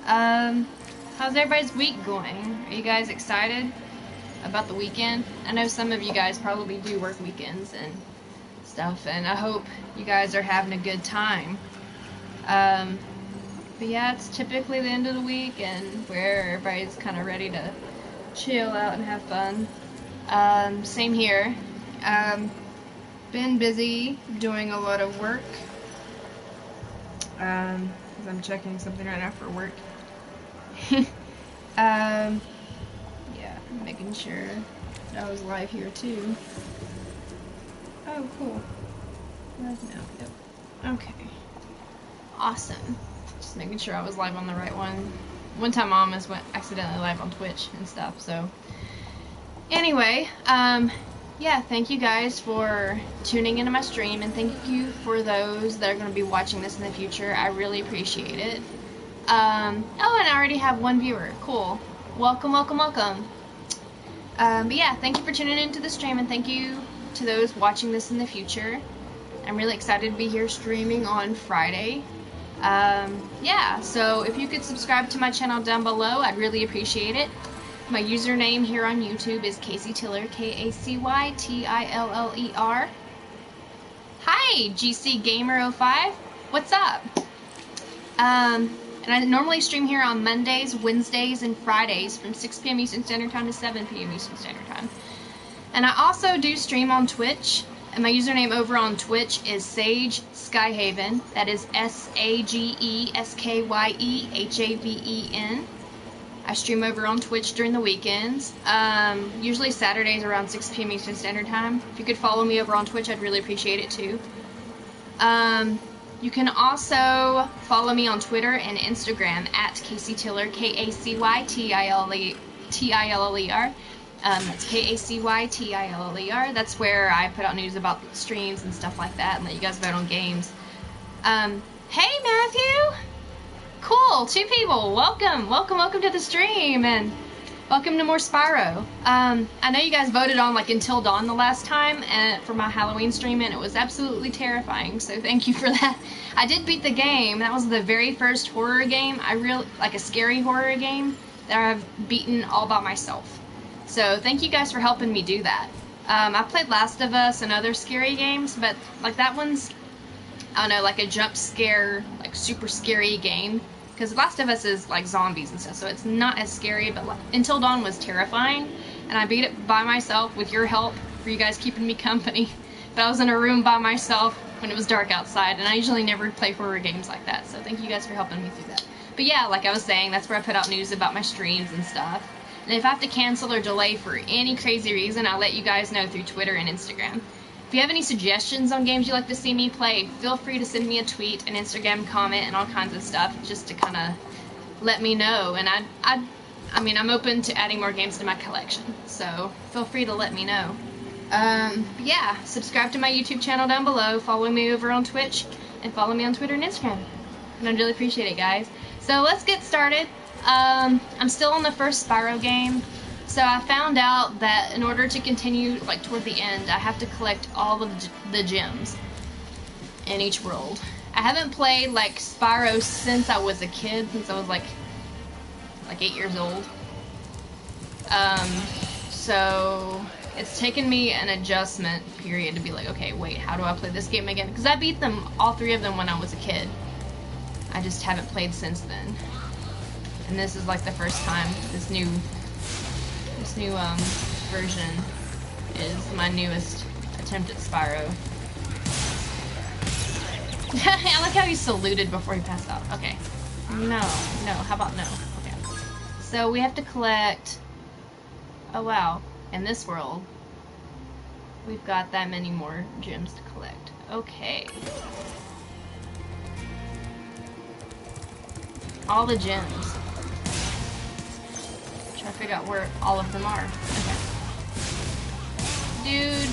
How's everybody's week going? Are you guys excited about the weekend? I know some of you guys probably do work weekends and stuff, and I hope you guys are having a good time. But yeah, it's typically the end of the week and where everybody's kind of ready to chill out and have fun. Same here. Been busy doing a lot of work. 'Cause I'm checking something right now for work. Yeah, making sure that I was live here too. Oh, cool. Live now. Yep. Okay. Awesome. Just making sure I was live on the right one. One time I almost went accidentally live on Twitch and stuff, so. Anyway, yeah, thank you guys for tuning into my stream, and thank you for those that are going to be watching this in the future. I really appreciate it. Oh, and I already have one viewer. Cool. Welcome, welcome, welcome. But yeah, thank you for tuning into the stream, and thank you to those watching this in the future. I'm really excited to be here streaming on Friday. Yeah, so if you could subscribe to my channel down below, I'd really appreciate it. My username here on YouTube is Casey Tiller, K-A-C-Y-T-I-L-L-E-R. Hi, GCGamer05. What's up? And I normally stream here on Mondays, Wednesdays, and Fridays from 6 p.m. Eastern Standard Time to 7 p.m. Eastern Standard Time. And I also do stream on Twitch, and my username over on Twitch is Sageskyehaven. That is SAGESKYEHAVEN. I stream over on Twitch during the weekends, usually Saturdays around 6 p.m. Eastern Standard Time. If you could follow me over on Twitch, I'd really appreciate it too. You can also follow me on Twitter and Instagram at Casey Tiller, K-A-C-Y-T-I-L-L-E-R. That's K-A-C-Y-T-I-L-L-E-R. That's where I put out news about streams and stuff like that, and let you guys vote on games. Hey Matthew! Cool, 2 people. Welcome, welcome, welcome to the stream, and welcome to more Spyro. I know you guys voted on like Until Dawn the last time for my Halloween stream, and it was absolutely terrifying, so thank you for that. I did beat the game. That was the very first horror game, like a scary horror game, that I've beaten all by myself. So thank you guys for helping me do that. I played Last of Us and other scary games, but like that one's, I don't know, like a jump scare, like super scary game. Because Last of Us is like zombies and stuff, so it's not as scary, but Until Dawn was terrifying, and I beat it by myself with your help, for you guys keeping me company. But I was in a room by myself when it was dark outside, and I usually never play horror games like that, so thank you guys for helping me through that. But yeah, like I was saying, that's where I put out news about my streams and stuff. And if I have to cancel or delay for any crazy reason, I'll let you guys know through Twitter and Instagram. If you have any suggestions on games you'd like to see me play, feel free to send me a tweet, an Instagram comment, and all kinds of stuff, just to kind of let me know. And I mean, I'm open to adding more games to my collection, so feel free to let me know. Yeah, subscribe to my YouTube channel down below, follow me over on Twitch, and follow me on Twitter and Instagram. And I'd really appreciate it, guys. So let's get started. I'm still on the first Spyro game. So I found out that in order to continue, like, toward the end, I have to collect all of the gems in each world. I haven't played, like, Spyro since I was a kid, since I was, like 8 years old. So it's taken me an adjustment period to be like, okay, wait, how do I play this game again? Because I beat them, all 3 of them, when I was a kid. I just haven't played since then. And this is, like, the first time this new version is my newest attempt at Spyro. I like how he saluted before he passed out. Okay. No, how about no? Okay. So we have to collect, oh wow, in this world, we've got that many more gems to collect. Okay. All the gems. Try to figure out where all of them are. Okay. Dude.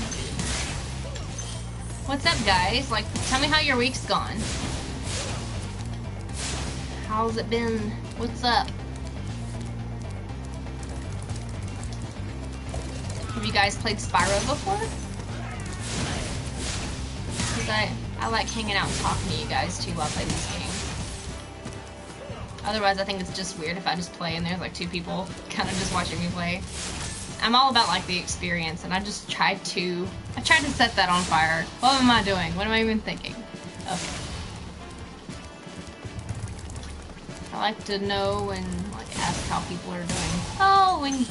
What's up, guys? Like, tell me how your week's gone. How's it been? What's up? Have you guys played Spyro before? Because I like hanging out and talking to you guys too while I play these games. Otherwise, I think it's just weird if I just play and there's like 2 people kind of just watching me play. I'm all about like the experience, and I tried to set that on fire. What am I doing? What am I even thinking? Okay. I like to know and like ask how people are doing. Oh, and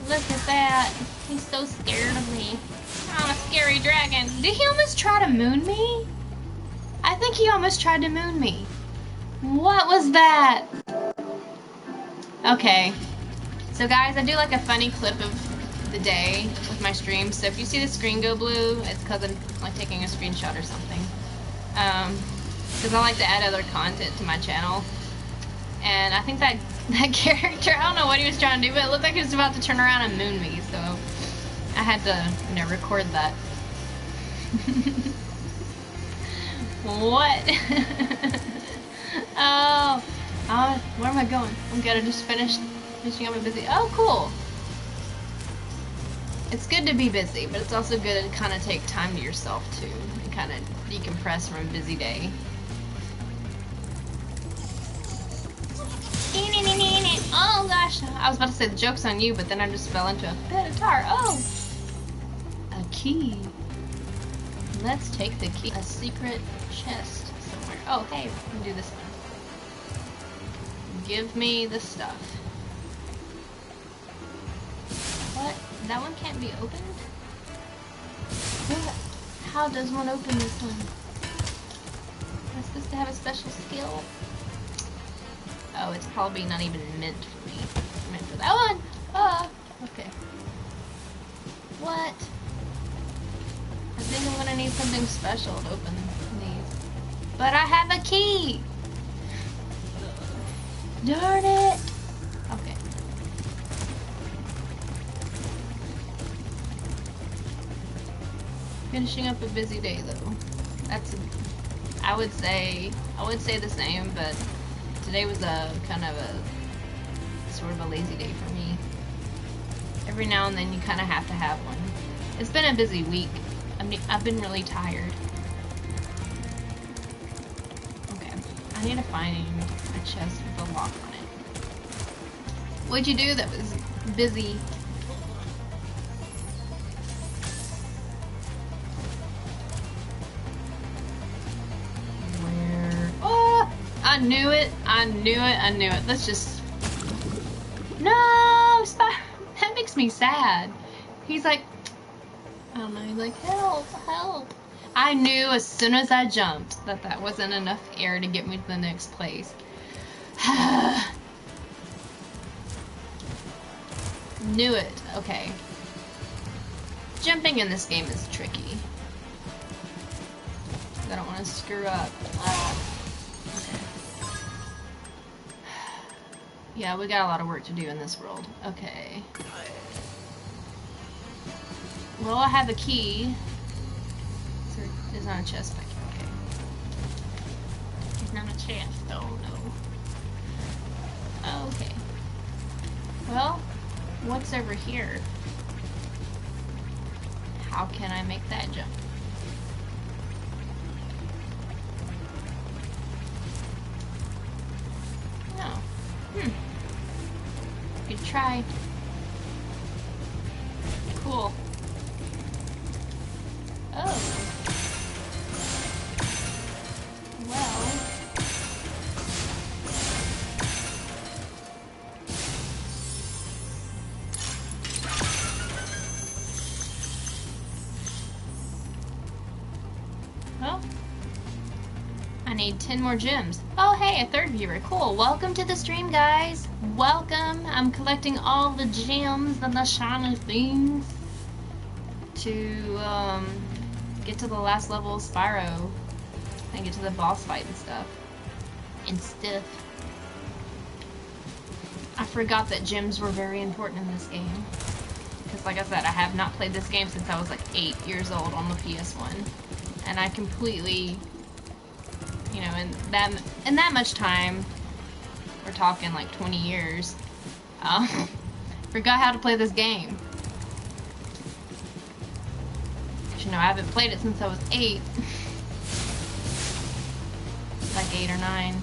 look at that. He's so scared of me. I'm a scary dragon. Did he almost try to moon me? I think he almost tried to moon me. What was that? Okay. So guys, I do like a funny clip of the day with my stream. So if you see the screen go blue, it's because I'm like taking a screenshot or something. Because I like to add other content to my channel. And I think that character, I don't know what he was trying to do, but it looked like he was about to turn around and moon me. So I had to, you know, record that. What? Oh, where am I going? I'm gonna just finishing up a busy. Oh, cool. It's good to be busy, but it's also good to kind of take time to yourself too, and kind of decompress from a busy day. Oh gosh, I was about to say the joke's on you, but then I just fell into a pit of tar. Oh, a key. Let's take the key. A secret chest somewhere. Oh, hey, we can do this one. Give me the stuff. What? That one can't be opened? What? How does one open this one? Am I supposed to have a special skill? Oh, it's probably not even meant for me. It's meant for that one! Ah! Okay. What? I think I'm gonna need something special to open these. But I have a key! Darn it! Okay. Finishing up a busy day though. I would say the same, but today was a kind of a sort of a lazy day for me. Every now and then you kind of have to have one. It's been a busy week. I've been really tired. Okay, I need to find a chest with a lock on it. What'd you do that was busy? Where? Oh! I knew it! I knew it! I knew it! Let's just... No! Stop! That makes me sad. He's like... I don't know, he's like, help! Help! I knew as soon as I jumped that wasn't enough air to get me to the next place. Knew it. Okay. Jumping in this game is tricky. I don't want to screw up. Okay. Yeah, we got a lot of work to do in this world. Okay. Well, I have a key. There's not a chest back here. Okay. There's not a chest. Oh no. Okay. Well, what's over here? How can I make that jump? No. Good try. Cool. Oh. Well. Well. I need 10 more gems. Oh, hey, a third viewer. Cool. Welcome to the stream, guys. Welcome. I'm collecting all the gems and the shiny things to get to the last level of Spyro and get to the boss fight and stuff. I forgot that gems were very important in this game. Because like I said, I have not played this game since I was like 8 years old on the PS1. And I completely, you know, in that much time, we're talking like 20 years, forgot how to play this game. You know, I haven't played it since I was 8. Like 8 or 9.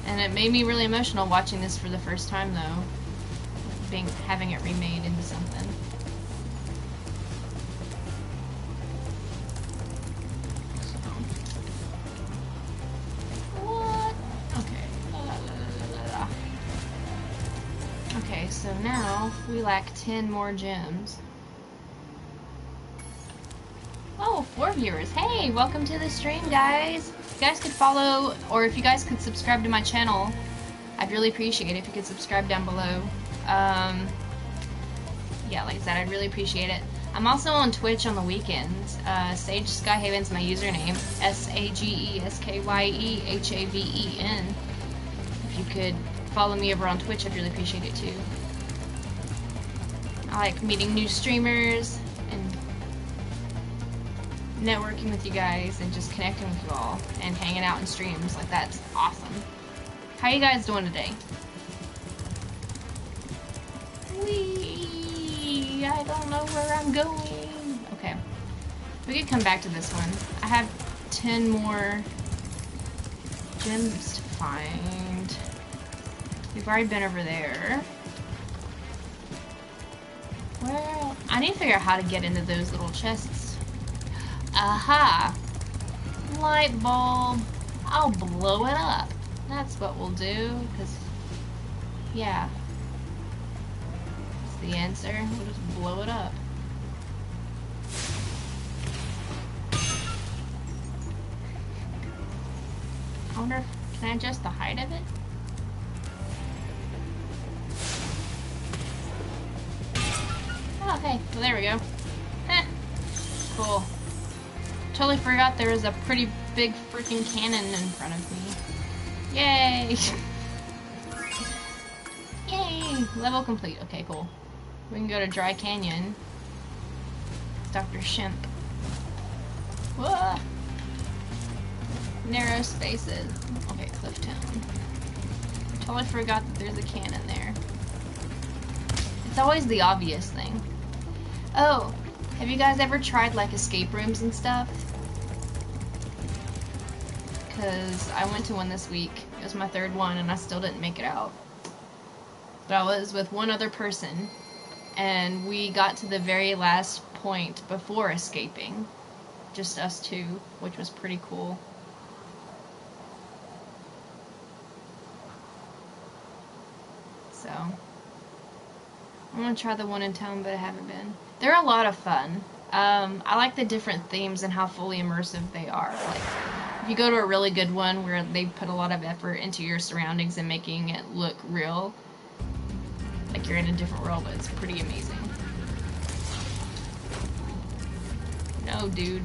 And it made me really emotional watching this for the first time, though. Having it remade into something. So. What? Okay. Okay, so now we lack 10 more gems. Oh, 4 viewers. Hey, welcome to the stream, guys. If you guys could follow, or if you guys could subscribe to my channel, I'd really appreciate it if you could subscribe down below. Yeah, like I said, I'd really appreciate it. I'm also on Twitch on the weekends. Sageskyehaven's my username. Sageskyehaven. If you could follow me over on Twitch, I'd really appreciate it too. I like meeting new streamers and networking with you guys and just connecting with you all and hanging out in streams. Like, that's awesome. How you guys doing today? Whee! I don't know where I'm going. Okay. We could come back to this one. I have 10 more gems to find. We've already been over there. Well, I need to figure out how to get into those little chests. Aha! Light bulb. I'll blow it up. That's what we'll do, because, yeah. That's the answer. We'll just blow it up. I wonder if, can I adjust the height of it? Oh, okay. Well, there we go. Heh. Cool. Totally forgot there was a pretty big freaking cannon in front of me. Yay! Yay! Level complete. Okay, cool. We can go to Dry Canyon. Dr. Shemp. Whoa! Narrow spaces. Okay, Clifftown. Totally forgot that there's a cannon there. It's always the obvious thing. Oh, have you guys ever tried like escape rooms and stuff? Because I went to one this week. It was my 3rd one and I still didn't make it out. But I was with one other person and we got to the very last point before escaping. Just us two, which was pretty cool. So, I'm gonna try the one in town, but I haven't been. They're a lot of fun. I like the different themes and how fully immersive they are. Like, if you go to a really good one where they put a lot of effort into your surroundings and making it look real, like you're in a different world, but it's pretty amazing. No, dude.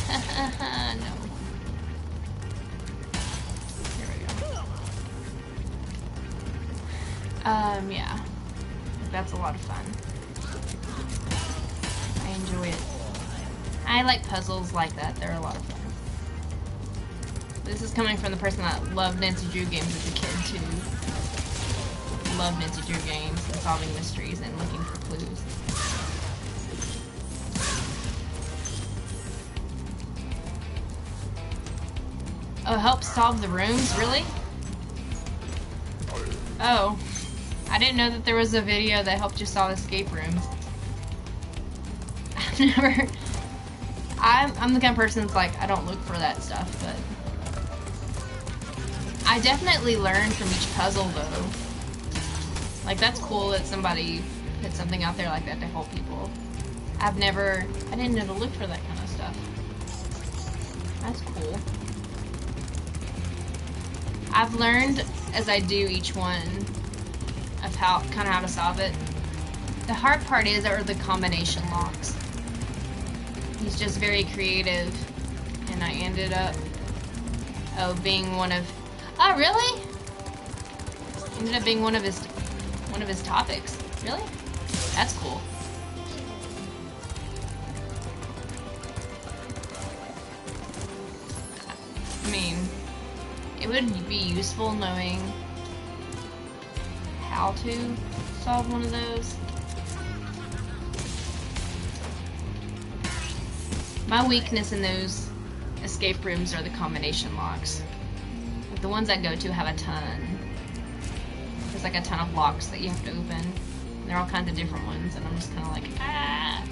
No. There we go. Yeah. That's a lot of fun. I enjoy it. I like puzzles like that. They're a lot of fun. This is coming from the person that loved Nancy Drew games as a kid, too. Loved Nancy Drew games and solving mysteries and looking for clues. Oh, it helps solve the rooms? Really? Oh. I didn't know that there was a video that helped you solve escape rooms. I've never... I'm the kind of person that's like, I don't look for that stuff, but... I definitely learned from each puzzle, though. Like, that's cool that somebody put something out there like that to help people. I didn't know to look for that kind of stuff. That's cool. I've learned, as I do each one, of how to solve it. The hard part are the combination locks. He's just very creative, and I ended up being one of... Oh, really? Ended up being one of his topics. Really? That's cool. I mean, it would be useful knowing how to solve one of those. My weakness in those escape rooms are the combination locks. the ones I go to have a ton. There's like a ton of locks that you have to open. And they're all kinds of different ones, and I'm just kind of like, ah.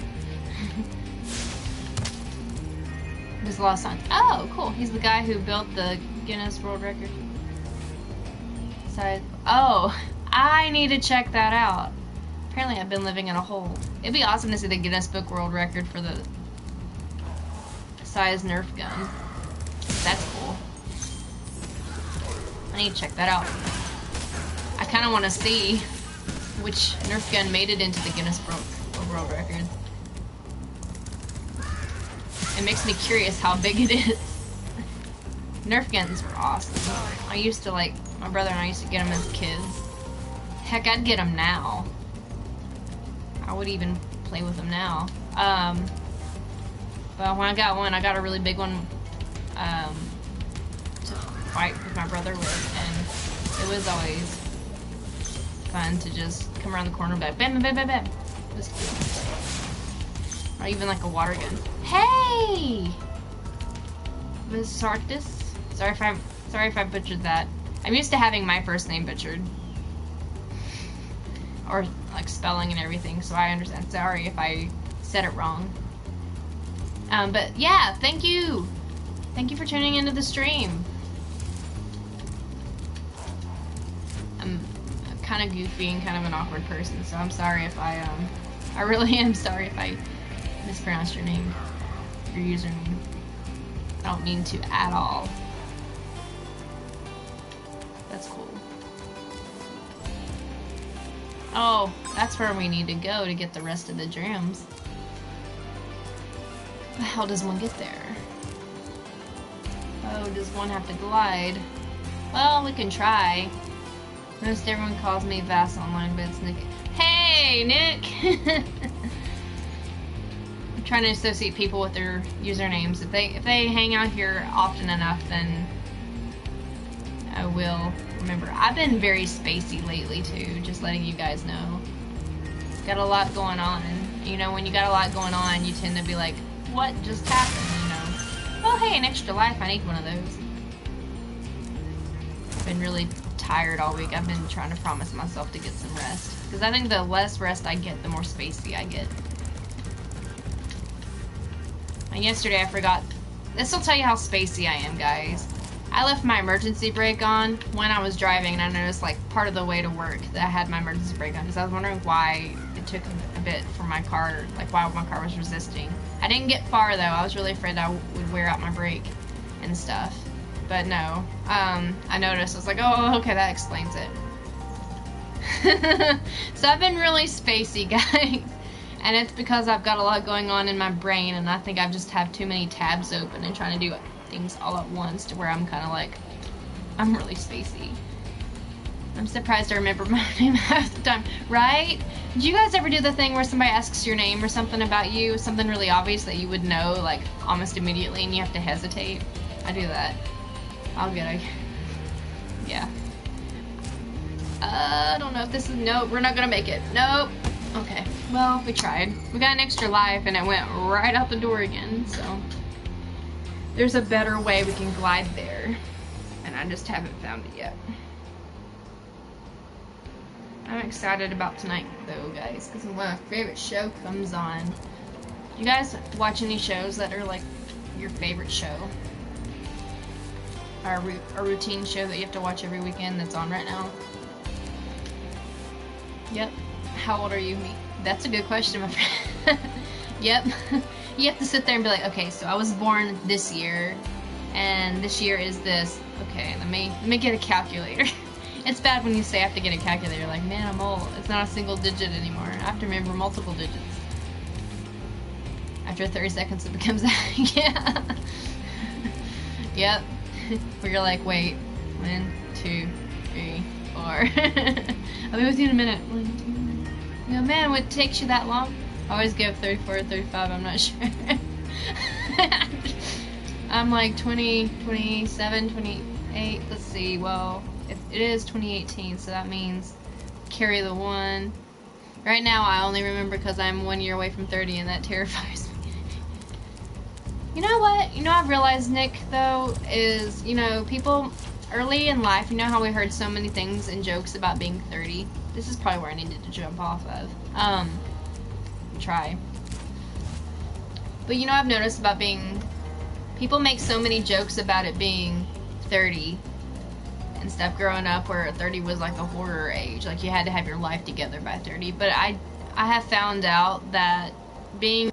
There's a lot of signs. Oh, cool. He's the guy who built the Guinness World Record. So, oh, I need to check that out. Apparently I've been living in a hole. It'd be awesome to see the Guinness Book World Record for the size Nerf gun. That's cool. I need to check that out. I kind of want to see which Nerf gun made it into the Guinness World Record. It makes me curious how big it is. Nerf guns were awesome. I used to like, my brother and I used to get them as kids. Heck, I'd get them now. I would even play with them now. But when I got one, I got a really big one to fight with my brother with, and it was always fun to just come around the corner and be like, bam, bam, bam, bam, bam. It was cool. Or even like a water gun. Hey! Visartis? Sorry if I butchered that. I'm used to having my first name butchered. Or like spelling and everything, so I understand. Sorry if I said it wrong. But yeah, thank you! Thank you for tuning into the stream. I'm kind of goofy and kind of an awkward person, so I'm sorry if I really am sorry if I mispronounced your name, your username. I don't mean to at all. That's cool. Oh, that's where we need to go to get the rest of the gems. How does one get there? Oh, does one have to glide? Well, we can try. Most everyone calls me Vass online, but it's Nick. Hey, Nick! I'm trying to associate people with their usernames. If they hang out here often enough, then I will remember. I've been very spacey lately too, just letting you guys know. Got a lot going on. You know, when you got a lot going on, you tend to be like, what just happened, you know? Oh, hey, an extra life. I need one of those. I've been really tired all week. I've been trying to promise myself to get some rest. Because I think the less rest I get, the more spacey I get. And yesterday I forgot. This will tell you how spacey I am, guys. I left my emergency brake on when I was driving, and I noticed, like, part of the way to work that I had my emergency brake on, because I was wondering why it took a bit for my car, like, why my car was resisting. I didn't get far, though. I was really afraid I would wear out my brake and stuff. But no. I noticed. I was like, oh, okay, that explains it. So I've been really spacey, guys. And it's because I've got a lot going on in my brain, and I think I just have too many tabs open and trying to do things all at once to where I'm kind of like, I'm really spacey. I'm surprised I remember my name half the time. Right? Did you guys ever do the thing where somebody asks your name or something about you, something really obvious that you would know, like, almost immediately, and you have to hesitate? I do that. I'll get it. Yeah. I don't know if this is... Nope, we're not gonna make it. Nope. Okay. Well, we tried. We got an extra life, and it went right out the door again, so... There's a better way we can glide there, and I just haven't found it yet. I'm excited about tonight, though, guys, because my favorite show comes on. You guys watch any shows that are, like, your favorite show? Or a routine show that you have to watch every weekend that's on right now? Yep. How old are you? Me? That's a good question, my friend. Yep. You have to sit there and be like, okay, so I was born this year, and this year is this. Okay, let me get a calculator. It's bad when you say I have to get a calculator. Like, man, I'm old. It's not a single digit anymore. I have to remember multiple digits. After 30 seconds, it becomes yeah. Yep. Where you're like, wait, 1, 2, 3, 4. I'll be with you in a minute. 1, 2, 3. You go, man, what takes you that long? I always give 34 or 35, I'm not sure. I'm like 20, 27, 28, let's see, well, it is 2018, so that means carry the 1. Right now, I only remember because I'm 1 year away from 30, and that terrifies me. You know what? You know, I've realized, Nick, though, is, you know, people early in life, you know how we heard so many things and jokes about being 30? This is probably where I needed to jump off of. Try. But you know, I've noticed about being... People make so many jokes about it being 30 and stuff growing up, where 30 was like the horror age. Like, you had to have your life together by 30. But I have found out that being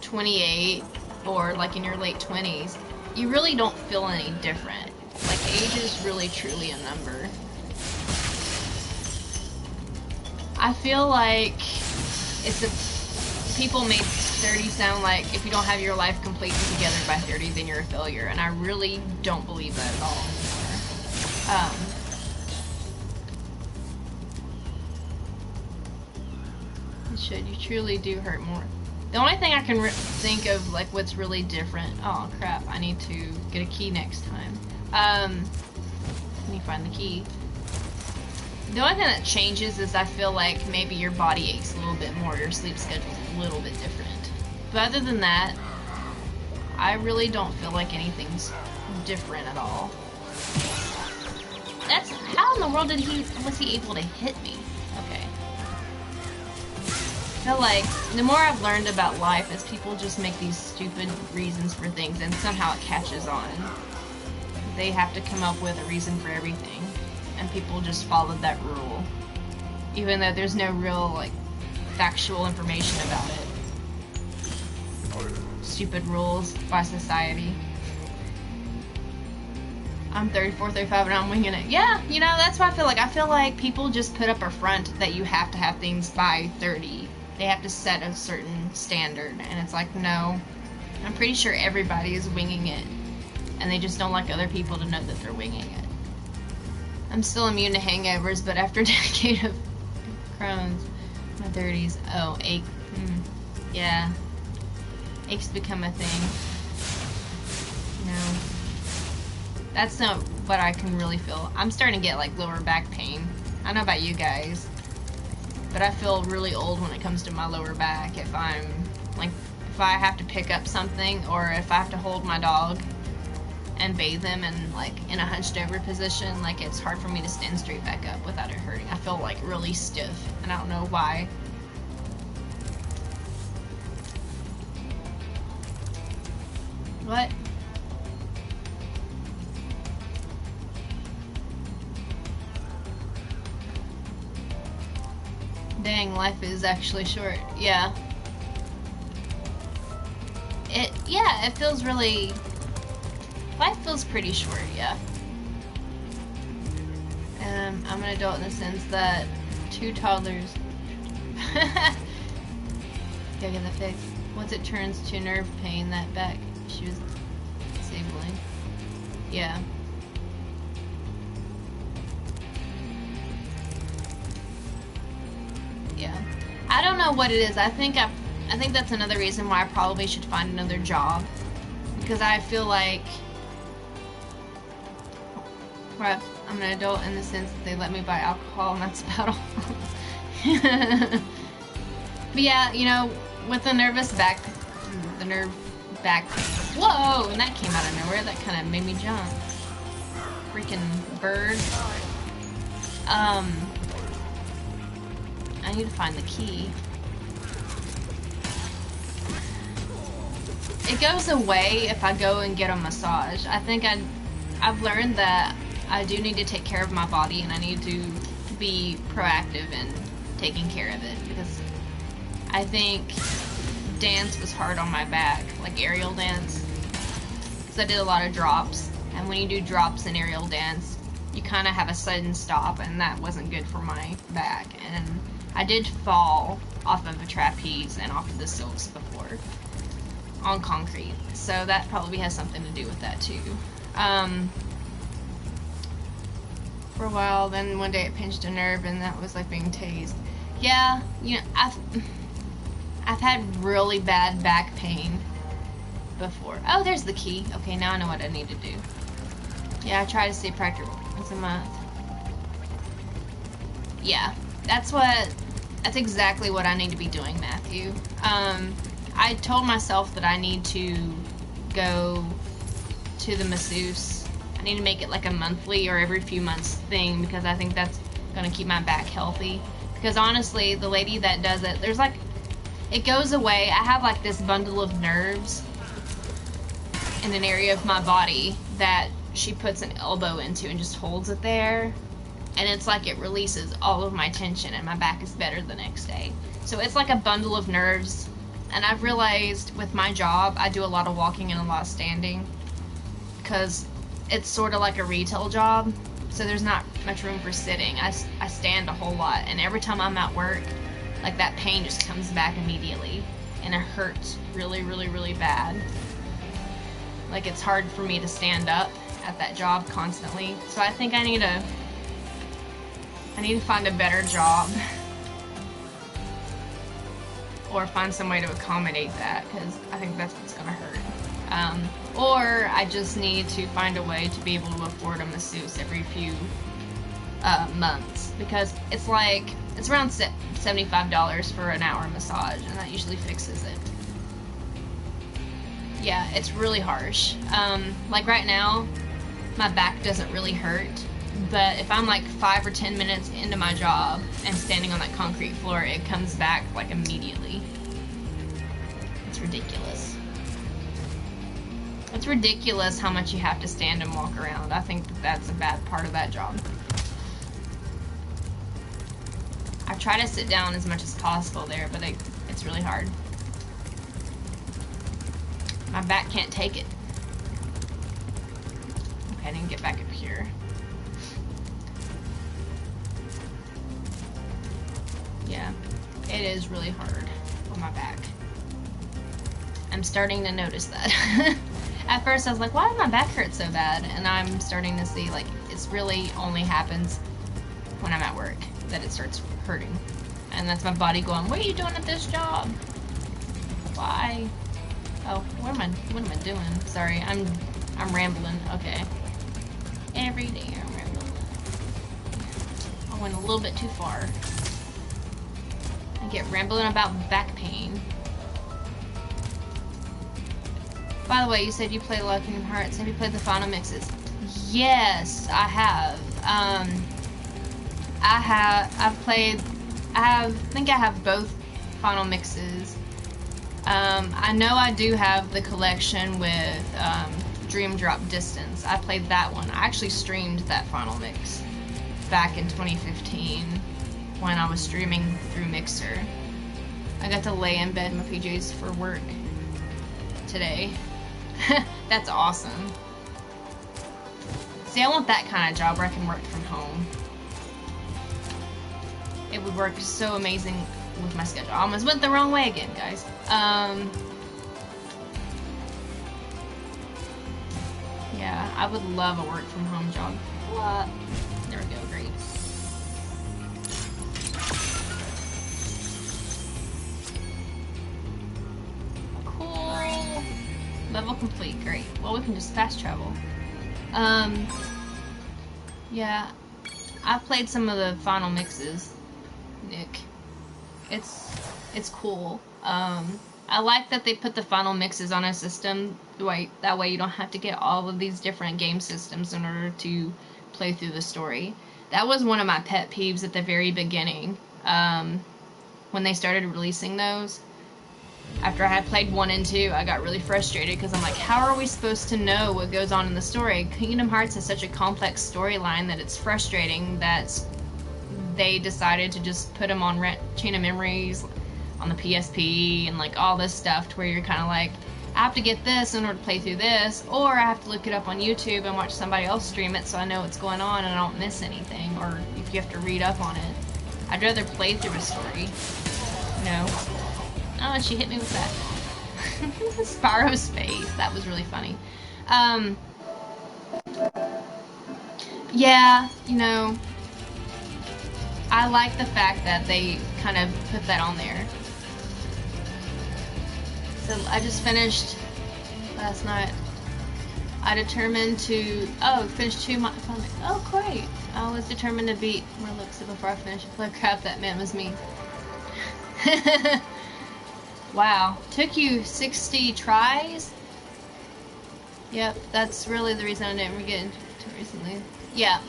28 or like in your late 20s, you really don't feel any different. Like, age is really truly a number. I feel like people make 30 sound like if you don't have your life completely together by 30, then you're a failure, and I really don't believe that at all anymore. You truly do hurt more. The only thing I can think of, like, what's really different... Oh, crap. I need to get a key next time. Let me find the key. The only thing that changes is I feel like maybe your body aches a little bit more, your sleep schedule's a little bit different. But other than that, I really don't feel like anything's different at all. That's... How in the world was he able to hit me? Okay. I feel like the more I've learned about life is people just make these stupid reasons for things, and somehow it catches on. They have to come up with a reason for everything, and people just followed that rule, even though there's no real, like, factual information about it. Stupid rules by society. I'm 34, 35, and I'm winging it. Yeah, you know, that's what I feel like. I feel like people just put up a front that you have to have things by 30. They have to set a certain standard, and it's like, no. I'm pretty sure everybody is winging it, and they just don't like other people to know that they're winging it. I'm still immune to hangovers, but after a decade of Crohn's, my 30s, oh, ache, yeah, aches become a thing. No, that's not what I can really feel. I'm starting to get, like, lower back pain. I don't know about you guys, but I feel really old when it comes to my lower back. If I'm, like, if I have to pick up something, or if I have to hold my dog and bathe him and, like, in a hunched over position, like, it's hard for me to stand straight back up without it hurting. I feel, like, really stiff, and I don't know why. What? Dang, life is actually short. Yeah. Yeah, it feels really... Life feels pretty short, yeah. I'm an adult in the sense that 2 toddlers... Gotta get that fixed. Once it turns to nerve pain, that back she was disabling. Yeah. Yeah. I don't know what it is. I think that's another reason why I probably should find another job. Because I feel like I'm an adult in the sense that they let me buy alcohol, and that's about all. But yeah, you know, with the nerve back, whoa, and that came out of nowhere. That kind of made me jump. Freaking bird. I need to find the key. It goes away if I go and get a massage. I think I've learned that I do need to take care of my body, and I need to be proactive in taking care of it, because I think dance was hard on my back, like aerial dance, because I did a lot of drops, and when you do drops in aerial dance, you kind of have a sudden stop, and that wasn't good for my back. And I did fall off of a trapeze and off of the silks before on concrete, so that probably has something to do with that too. For a while, then one day it pinched a nerve, and that was like being tased. Yeah, you know, I've had really bad back pain before. Oh, there's the key. Okay, now I know what I need to do. Yeah, I try to stay practical once a month. Yeah, that's exactly what I need to be doing, Matthew. I told myself that I need to go to the masseuse need to make it like a monthly or every few months thing, because I think that's gonna keep my back healthy. Because honestly, the lady that does it, there's like, it goes away. I have like this bundle of nerves in an area of my body that she puts an elbow into and just holds it there, and it's like it releases all of my tension and my back is better the next day. So it's like a bundle of nerves, and I've realized with my job I do a lot of walking and a lot of standing because it's sort of like a retail job, so there's not much room for sitting. I stand a whole lot, and every time I'm at work, like that pain just comes back immediately, and it hurts really, really, really bad. Like it's hard for me to stand up at that job constantly. So I think I need to find a better job or find some way to accommodate that, because I think that's what's gonna hurt. Or I just need to find a way to be able to afford a masseuse every few months, because it's like, it's around $75 for an hour massage, and that usually fixes it. Yeah, it's really harsh. Like right now, my back doesn't really hurt, but if I'm like 5 or 10 minutes into my job and standing on that concrete floor, it comes back like immediately. It's ridiculous. It's ridiculous how much you have to stand and walk around. I think that that's a bad part of that job. I try to sit down as much as possible there, but it's really hard. My back can't take it. Okay, I need to get back up here. Yeah, it is really hard on my back. I'm starting to notice that. At first I was like, why does my back hurt so bad? And I'm starting to see, like, it's really only happens when I'm at work that it starts hurting. And that's my body going, what are you doing at this job? Why? Oh, what am I doing? Sorry, I'm rambling. Okay. Every day I'm rambling. I went a little bit too far. I get rambling about back pain. By the way, you said you played a lot of Kingdom Hearts. Have you played the final mixes? Yes, I have. I think I have both final mixes. I know I do have the collection with Dream Drop Distance. I played that one. I actually streamed that final mix back in 2015 when I was streaming through Mixer. I got to lay in bed in my PJs for work today. That's awesome. See, I want that kind of job where I can work from home. It would work so amazing with my schedule. I almost went the wrong way again, guys. Yeah, I would love a work from home job. What? There we go, great. Cool. Level complete, great. Well, we can just fast travel. Yeah, I've played some of the final mixes, Nick. It's cool. I like that they put the final mixes on a system, that way you don't have to get all of these different game systems in order to play through the story. That was one of my pet peeves at the very beginning, when they started releasing those. After I had played 1 and 2, I got really frustrated because I'm like, how are we supposed to know what goes on in the story? Kingdom Hearts has such a complex storyline that it's frustrating that they decided to just put them on Chain of Memories on the PSP and like all this stuff to where you're kind of like, I have to get this in order to play through this, or I have to look it up on YouTube and watch somebody else stream it so I know what's going on and I don't miss anything, or if you have to read up on it. I'd rather play through a story. No. Oh, she hit me with that. Spyro's face. That was really funny. Yeah, you know, I like the fact that they kind of put that on there. So I just finished last night. I determined to, finish 2 months. Oh, great. I was determined to beat Merluxa before I finished. Holy crap, that man was me. Wow. Took you 60 tries? Yep, that's really the reason I didn't get Until recently. Yeah.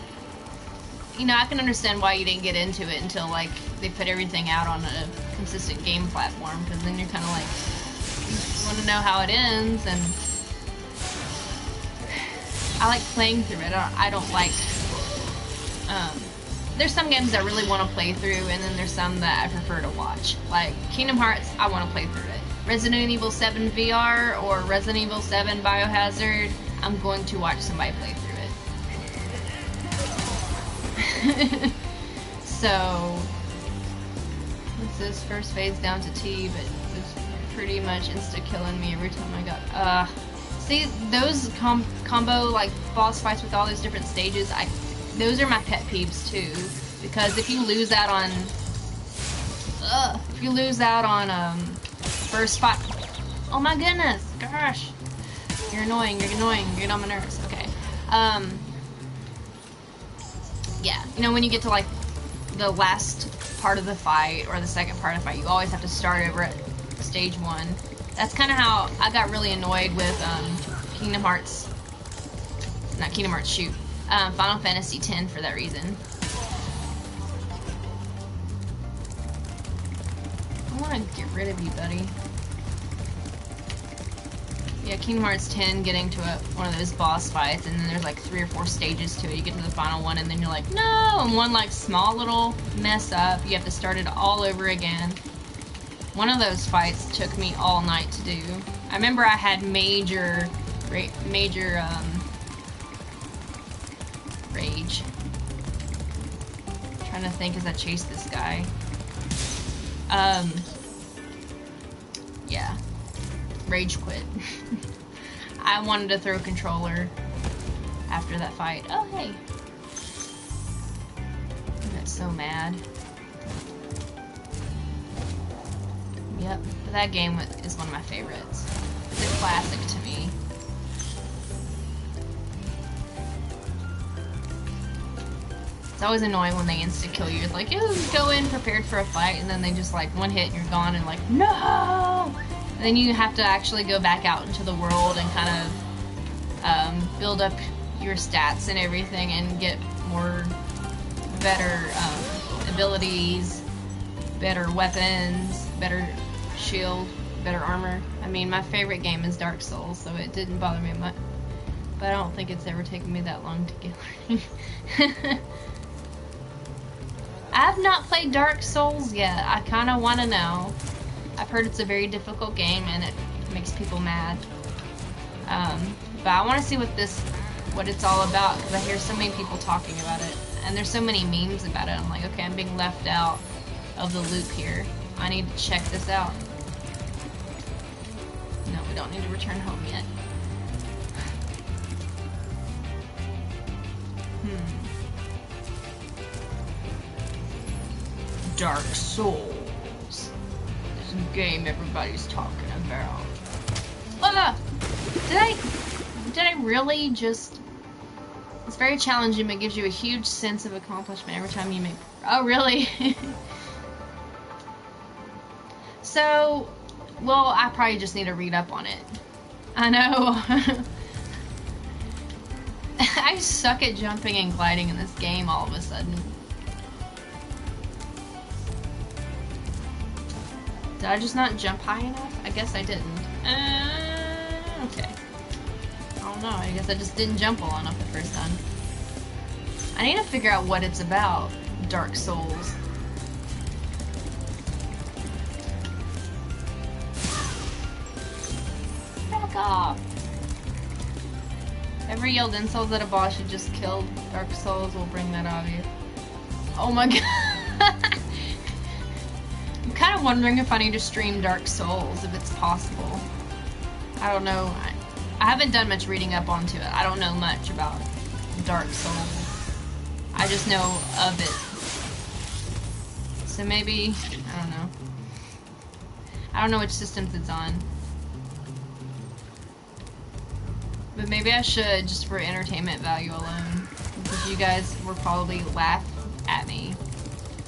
You know, I can understand why you didn't get into it until, like, they put everything out on a consistent game platform, because then you're kind of like, you want to know how it ends, and I like playing through it. I don't like, there's some games that I really want to play through, and then there's some that I prefer to watch. Like, Kingdom Hearts, I want to play through it. Resident Evil 7 VR or Resident Evil 7 Biohazard, I'm going to watch somebody play through it. So, what's this? First phase down to T, but it was pretty much insta-killing me every time I got, see, those combo, like, boss fights with all those different stages, those are my pet peeves, too. Because if you lose out on, first fight, oh my goodness, gosh. You're annoying, you're getting on my nerves, okay. Yeah, you know, when you get to, like, the last part of the fight, or the second part of the fight, you always have to start over at stage 1. That's kind of how I got really annoyed with, Kingdom Hearts, not Kingdom Hearts, shoot, Final Fantasy X for that reason. I want to get rid of you, buddy. Yeah, Kingdom Hearts X, getting to one of those boss fights, and then there's like 3 or 4 stages to it. You get to the final one, and then you're like, no! And one like small little mess up, you have to start it all over again. One of those fights took me all night to do. I remember I had major rage. Trying to think as I chase this guy. Yeah. Rage quit. I wanted to throw a controller after that fight. Oh, hey. I got so mad. Yep, that game is one of my favorites. It's a classic to me. It's always annoying when they insta-kill you. It's like, you go in prepared for a fight, and then they just like one hit and you're gone, and like, no! And then you have to actually go back out into the world and kind of build up your stats and everything and get better abilities, better weapons, better shield, better armor. I mean, my favorite game is Dark Souls, so it didn't bother me much. But I don't think it's ever taken me that long to get learning. I have not played Dark Souls yet. I kind of want to know. I've heard it's a very difficult game and it makes people mad. But I want to see what it's all about, because I hear so many people talking about it. And there's so many memes about it. I'm like, okay, I'm being left out of the loop here. I need to check this out. No, we don't need to return home yet. Dark Souls. This game everybody's talking about. Ah! Did I really just... It's very challenging, but it gives you a huge sense of accomplishment every time you make... Oh, really? So, well, I probably just need to read up on it. I know. I suck at jumping and gliding in this game all of a sudden. Did I just not jump high enough? I guess I didn't. Okay. I don't know. I guess I just didn't jump well enough the first time. I need to figure out what it's about. Dark Souls. Back off! Ever yelled insults at a boss you just killed? Dark Souls will bring that out of you. Oh my god! I'm kind of wondering if I need to stream Dark Souls, if it's possible. I don't know. I haven't done much reading up onto it. I don't know much about Dark Souls. I just know of it. So maybe, I don't know. I don't know which systems it's on. But maybe I should, just for entertainment value alone. Because you guys will probably laugh at me.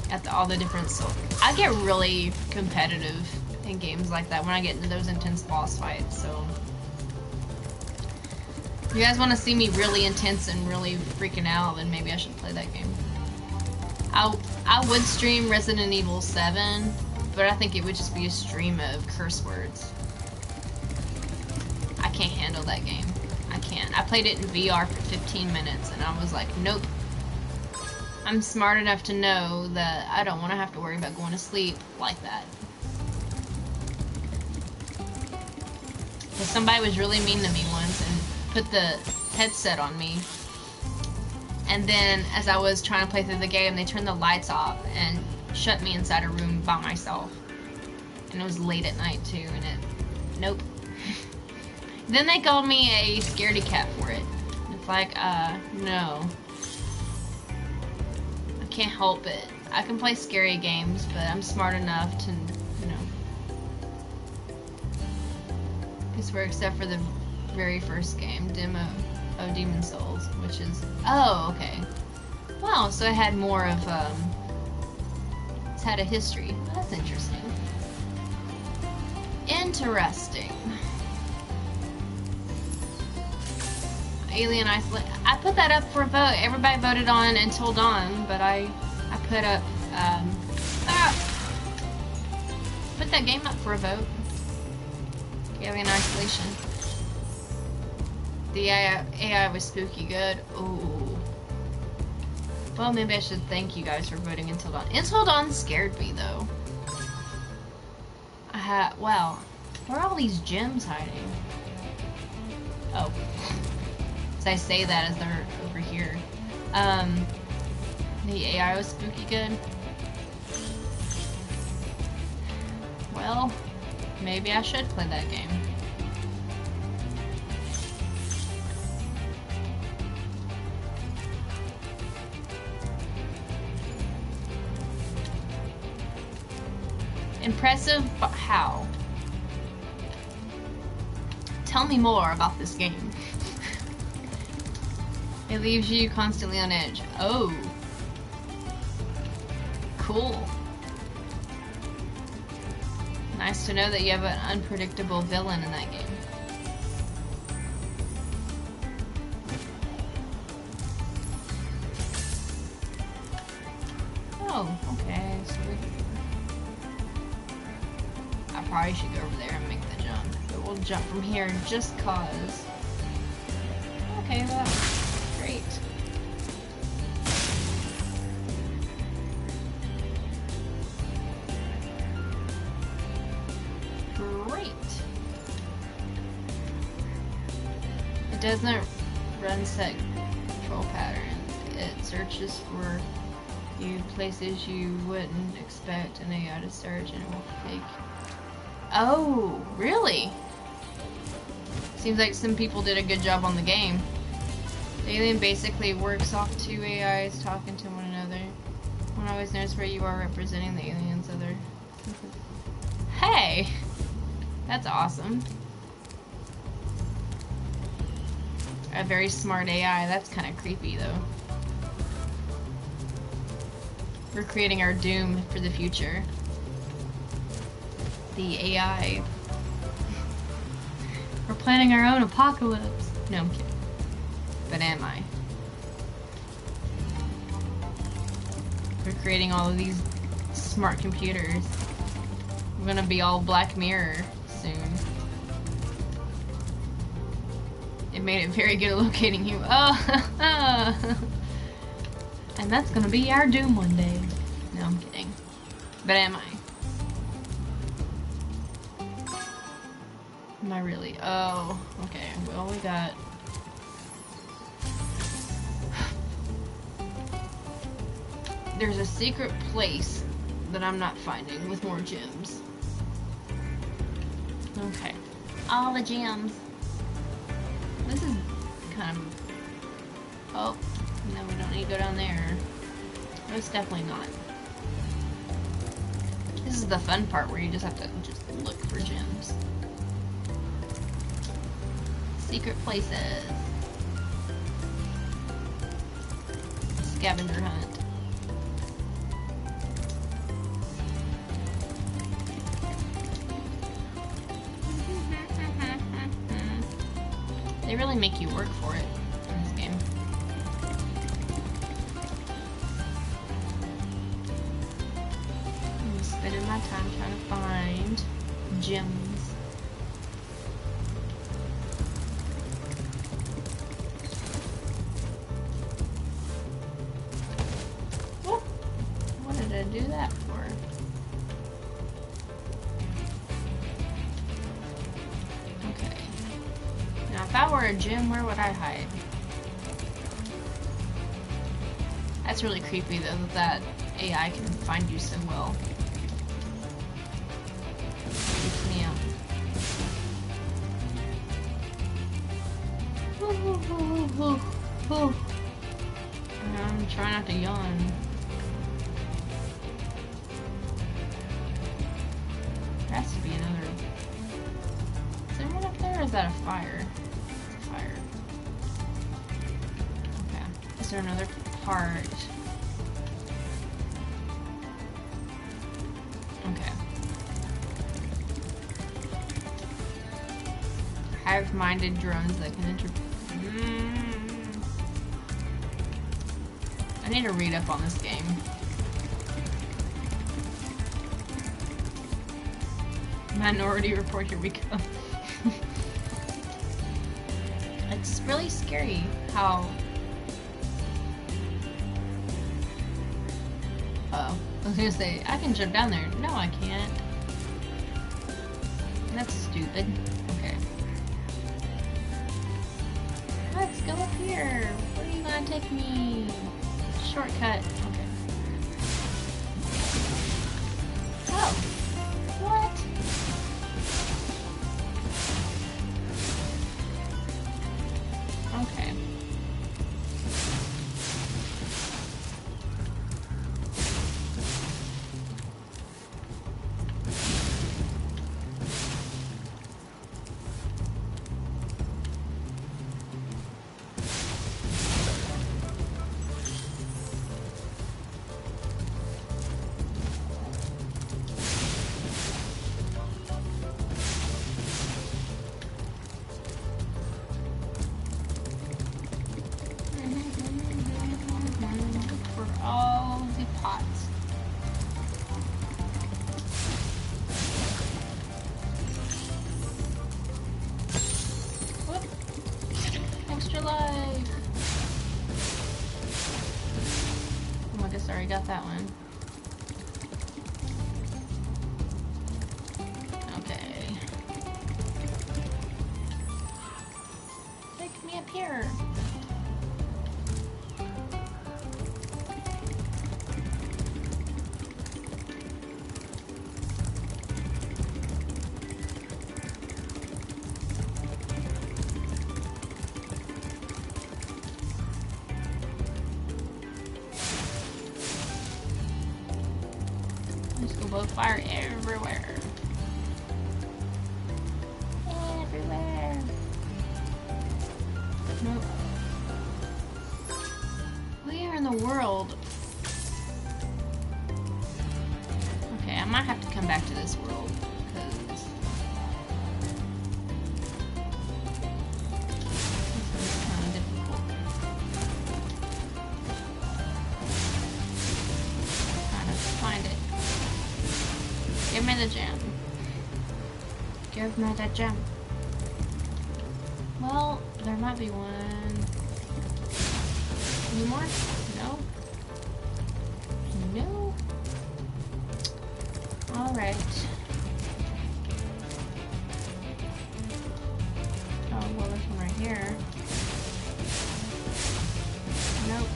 At all the different souls. I get really competitive in games like that when I get into those intense boss fights, so... you guys want to see me really intense and really freaking out, then maybe I should play that game. I would stream Resident Evil 7, but I think it would just be a stream of curse words. I can't handle that game. I can't. I played it in VR for 15 minutes and I was like, nope. I'm smart enough to know that I don't want to have to worry about going to sleep like that. Because somebody was really mean to me once and put the headset on me. And then, as I was trying to play through the game, they turned the lights off and shut me inside a room by myself. And it was late at night, too, and nope. Then they called me a scaredy cat for it. It's like, no. I can't help it. I can play scary games, but I'm smart enough to, you know. I swear, except for the very first game, demo. Oh, Demon Souls, which is... Oh, okay. Wow, so I had more of, it's had a history. That's interesting. Interesting. Alien Isolation. I put that up for a vote. Everybody voted on Until Dawn, but I put up, put that game up for a vote. Alien Isolation. The AI was spooky good. Ooh. Well, maybe I should thank you guys for voting Until Dawn. Until Dawn scared me, though. Wow. Where are all these gems hiding? Oh. So I say that as they're over here. The AI was spooky good. Well, maybe I should play that game. Impressive, but how? Tell me more about this game. It leaves you constantly on edge. Oh. Cool. Nice to know that you have an unpredictable villain in that game. Oh, okay, sweet. I probably should go over there and make the jump. But we'll jump from here just cause. Okay, well, great. Great. It doesn't run set control patterns. It searches for you places you wouldn't expect an AI to search and it will fake. Oh, really? Seems like some people did a good job on the game. The alien basically works off two AIs talking to one another. One always knows where you are representing the alien's other. Hey! That's awesome. A very smart AI. That's kind of creepy, though. We're creating our doom for the future. The AI. We're planning our own apocalypse. No, I'm kidding. But am I? We're creating all of these smart computers. We're gonna be all Black Mirror soon. It made it very good at locating you. Oh! And that's gonna be our doom one day. No, I'm kidding. But am I? Am I really? Oh, okay. Well, we got... There's a secret place that I'm not finding with more gems. Okay. All the gems. This is kind of... Oh, no, we don't need to go down there. Most definitely not. This is the fun part where you just have to just look for gems. Secret places. Scavenger hunt. They really really make you work for it in this game. I'm spending my time trying to find gems. Whoop. What did I do that for? Okay. Now if I were a gem, where would I hide? That's really creepy though, that AI can find you so well. Freaks me out. I'm trying not to yawn. There has to be another. Is there one up there or is that a fire? It's a fire. Okay. Is there another part? Okay. Hive-minded drones that can I need to read up on this game. Minority Report, here we go. It's really scary how... Uh-oh. I was gonna say, I can jump down there. No, I can't. That's stupid. Okay. Let's go up here. Where are you gonna take me? Shortcut. Okay. Oh. What? Okay. Got that one. Okay. Take me up here. Fire everywhere. Everywhere. Nope. Where in the world? Okay, I might have to come back to this world because this is kind of difficult. Trying to find it. Give me the gem. Give me the gem. Well, there might be one. Any more? No? No? Alright. Oh, well, there's one right here. Nope.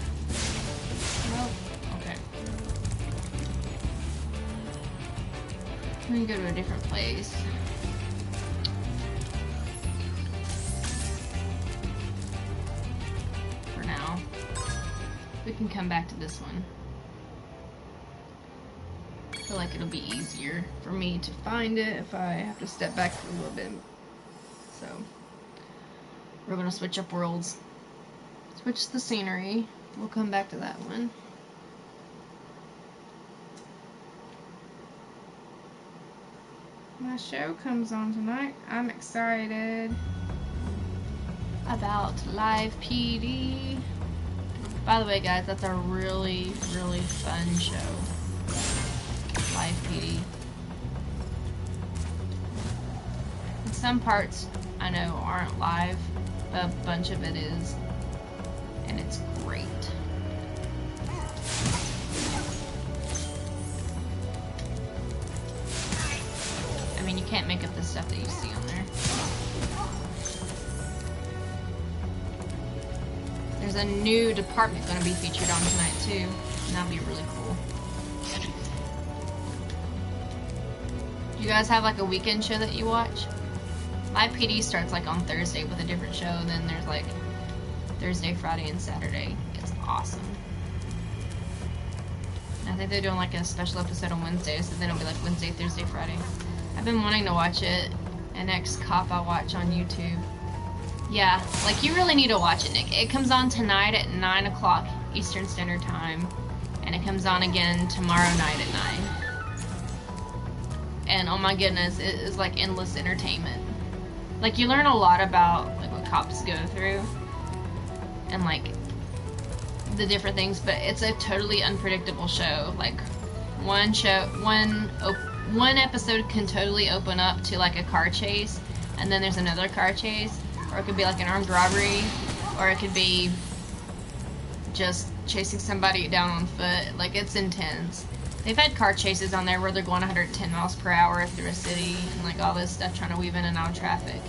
Nope. Okay. Let me go to a different place. For now. We can come back to this one. I feel like it'll be easier for me to find it if I have to step back for a little bit. So, we're gonna switch up worlds. Switch the scenery. We'll come back to that one. My show comes on tonight. I'm excited. about Live PD. By the way, guys, that's a really, really fun show. Live PD. And some parts I know aren't live, but a bunch of it is, and it's great. I mean, you can't make up the stuff that you see on there. There's a new department going to be featured on tonight too, and that'll be really cool. Do you guys have like a weekend show that you watch? Live PD starts like on Thursday with a different show, and then there's like Thursday, Friday, and Saturday. It's awesome. And I think they're doing like a special episode on Wednesday, so then it'll be like Wednesday, Thursday, Friday. I've been wanting to watch it. And next cop I watch on YouTube. Yeah, like you really need to watch it, Nick. It comes on tonight at 9 o'clock Eastern Standard Time, and it comes on again tomorrow night at 9. And oh my goodness, it is like endless entertainment. Like you learn a lot about like what cops go through, and like the different things. But it's a totally unpredictable show. Like one episode can totally open up to like a car chase, and then there's another car chase. Or it could be like an armed robbery, or it could be just chasing somebody down on foot. Like, it's intense. They've had car chases on there where they're going 110 miles per hour through a city, and like all this stuff, trying to weave in and out of traffic.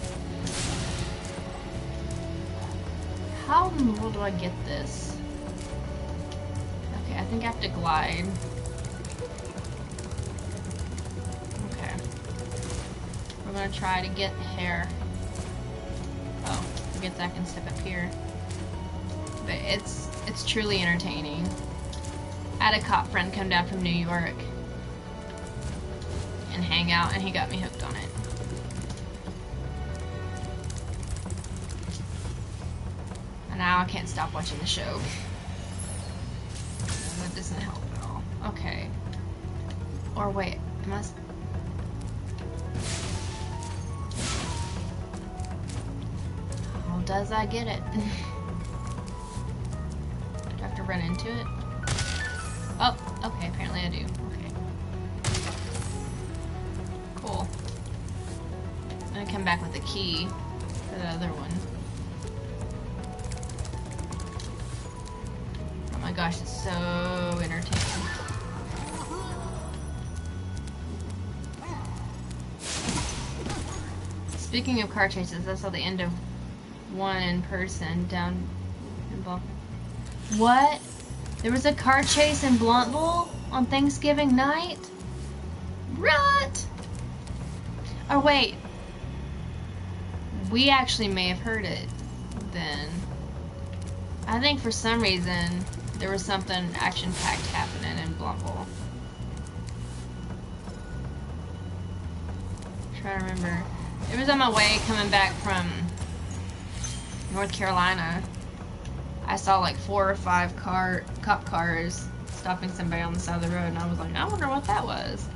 How in the world do I get this? Okay, I think I have to glide. Okay. We're gonna try to get Heeere. Oh, I guess I can step up here. But it's truly entertaining. I had a cop friend come down from New York and hang out, and he got me hooked on it. And now I can't stop watching the show. That doesn't help at all. Okay. Or wait, I must... Does I get it? Do I have to run into it? Oh, okay, apparently I do. Okay. Cool. I'm gonna come back with the key for the other one. Oh my gosh, it's so entertaining. Speaking of car chases, I saw the end of one in person down in Blunt. What? There was a car chase in Bluntville on Thanksgiving night? What? Oh wait, we actually may have heard it then. I think for some reason there was something action-packed happening in Bluntville. I'm trying to remember. It was on my way coming back from North Carolina. I saw like 4 or 5 cop cars stopping somebody on the side of the road, and I was like, I wonder what that was.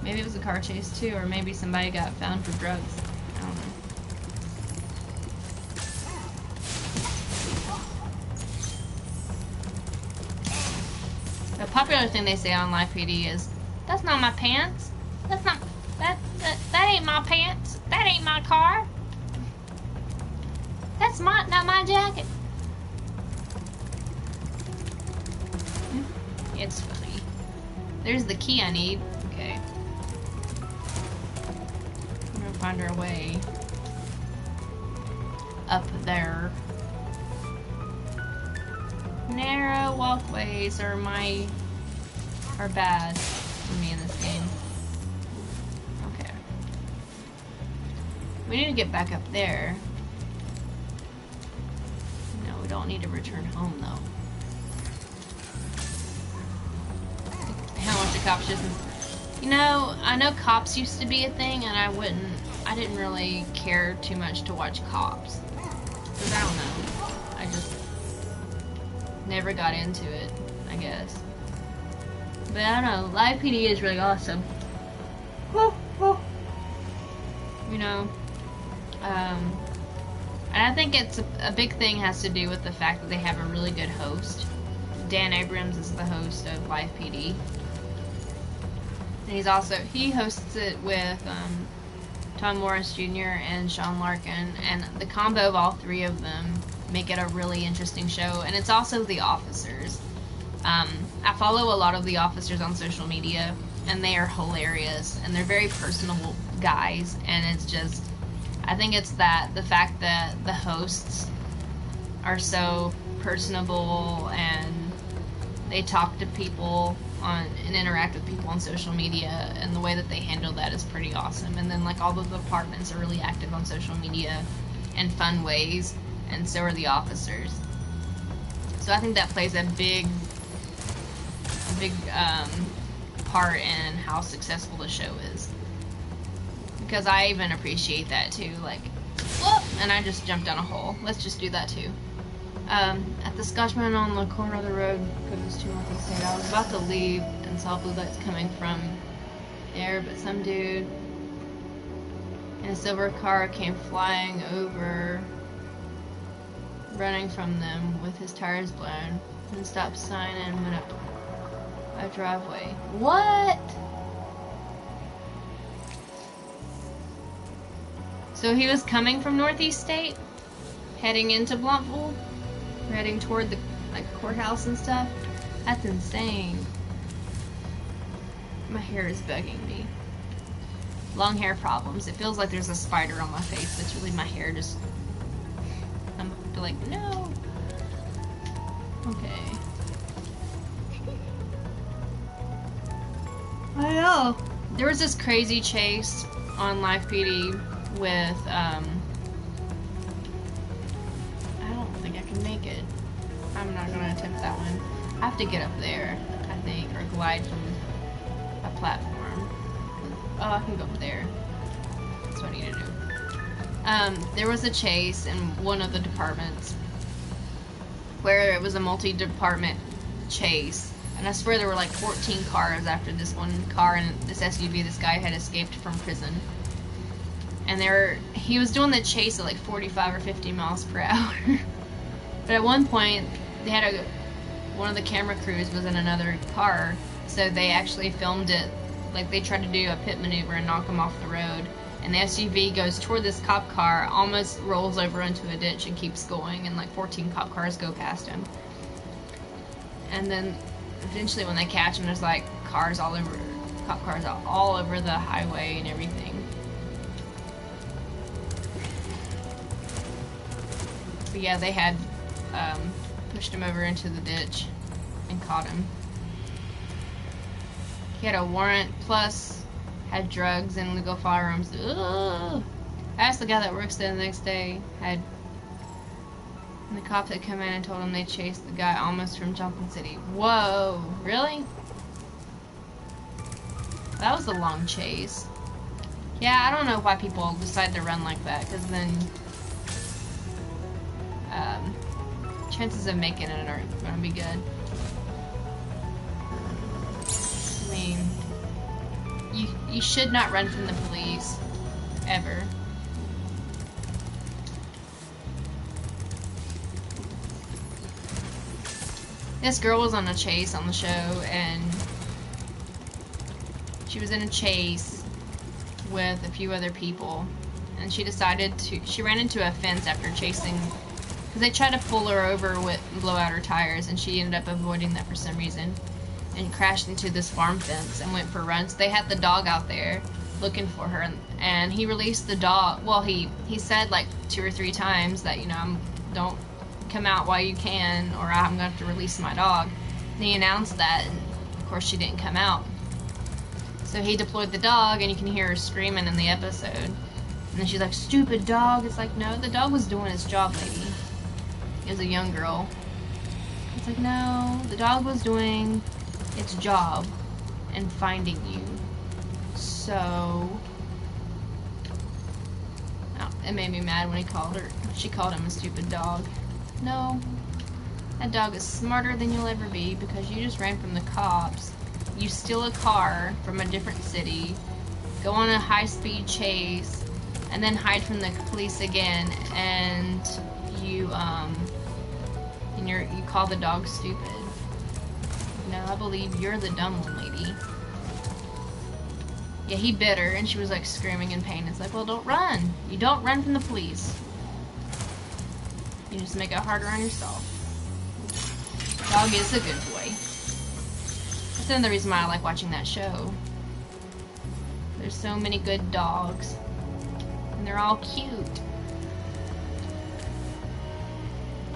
Maybe it was a car chase too, or maybe somebody got found for drugs. I don't know. The popular thing they say on Live PD is, "That's not my pants. That's not that ain't my pants. That ain't my car. That's not my jacket." It's funny. There's the key I need. Okay. I'm gonna find our way up there. Narrow walkways are bad for me in this game. Okay. We need to get back up there. No, we don't need to return home though. How much the cops just... You know, I know cops used to be a thing, and I didn't really care too much to watch cops. Because I don't know. I just never got into it, I guess. But I don't know, Live PD is really awesome. You know, I And I think it's a big thing has to do with the fact that they have a really good host. Dan Abrams is the host of Live PD. And he hosts it with Tom Morris Jr. and Sean Larkin, and the combo of all three of them make it a really interesting show. And it's also the officers. I follow a lot of the officers on social media, and they are hilarious, and they're very personable guys, and it's just, I think it's the fact that the hosts are so personable, and they talk to people and interact with people on social media, and the way that they handle that is pretty awesome. And then, like, all of the departments are really active on social media in fun ways, and so are the officers. So I think that plays a big part in how successful the show is. Because I even appreciate that too, like, whoop, and I just jumped down a hole. Let's just do that too. At the Scotchman on the corner of the road, because it was too northeast state, I was about to leave and saw blue lights coming from there, but some dude in a silver car came flying over, running from them with his tires blown, and stopped sign and went up a driveway. What? So he was coming from Northeast State, heading into Bluntful, heading toward the courthouse and stuff. That's insane. My hair is bugging me. Long hair problems. It feels like there's a spider on my face. That's really my hair. Just, I'm like, no. Okay. I know. There was this crazy chase on Live PD with, I don't think I can make it. I'm not gonna attempt that one. I have to get up there, I think, or glide from a platform. Oh, I can go up there. That's what I need to do. There was a chase in one of the departments where it was a multi-department chase. And I swear there were like 14 cars after this one car and this SUV. This guy had escaped from prison. And he was doing the chase at like 45 or 50 miles per hour. But at one point, they had one of the camera crews was in another car, so they actually filmed it. Like, they tried to do a pit maneuver and knock him off the road. And the SUV goes toward this cop car, almost rolls over into a ditch and keeps going, and like 14 cop cars go past him. And then eventually when they catch him, there's like cars all over, cop cars all over the highway and everything. But yeah, they had pushed him over into the ditch and caught him. He had a warrant, plus had drugs and illegal firearms. Ugh. I asked the guy that works there the next day, and the cops had come in and told him they chased the guy almost from Johnson City. Whoa, really? That was a long chase. Yeah, I don't know why people decide to run like that, because then chances of making it are going to be good. I mean, you should not run from the police, ever. This girl was on a chase on the show, and she was in a chase with a few other people, and she ran into a fence after chasing, because they tried to pull her over and blow out her tires, and she ended up avoiding that for some reason, and crashed into this farm fence and went for runs. They had the dog out there looking for her, and he released the dog. Well, he said like 2 or 3 times that, you know, don't come out while you can, or I'm going to have to release my dog. And he announced that, and of course she didn't come out. So he deployed the dog, and you can hear her screaming in the episode. And then she's like, "Stupid dog." It's like, no, the dog was doing its job, lady. It was a young girl. It's like, no, the dog was doing its job and finding you. So, oh, it made me mad when she called him a stupid dog. No, that dog is smarter than you'll ever be, because you just ran from the cops. You steal a car from a different city, go on a high-speed chase, and then hide from the police again, and you call the dog stupid. No, I believe you're the dumb one, lady. Yeah, he bit her, and she was like screaming in pain. It's like, well, don't run. You don't run from the police. You just make it harder on yourself. Dog is a good boy. That's another reason why I like watching that show. There's so many good dogs. And they're all cute.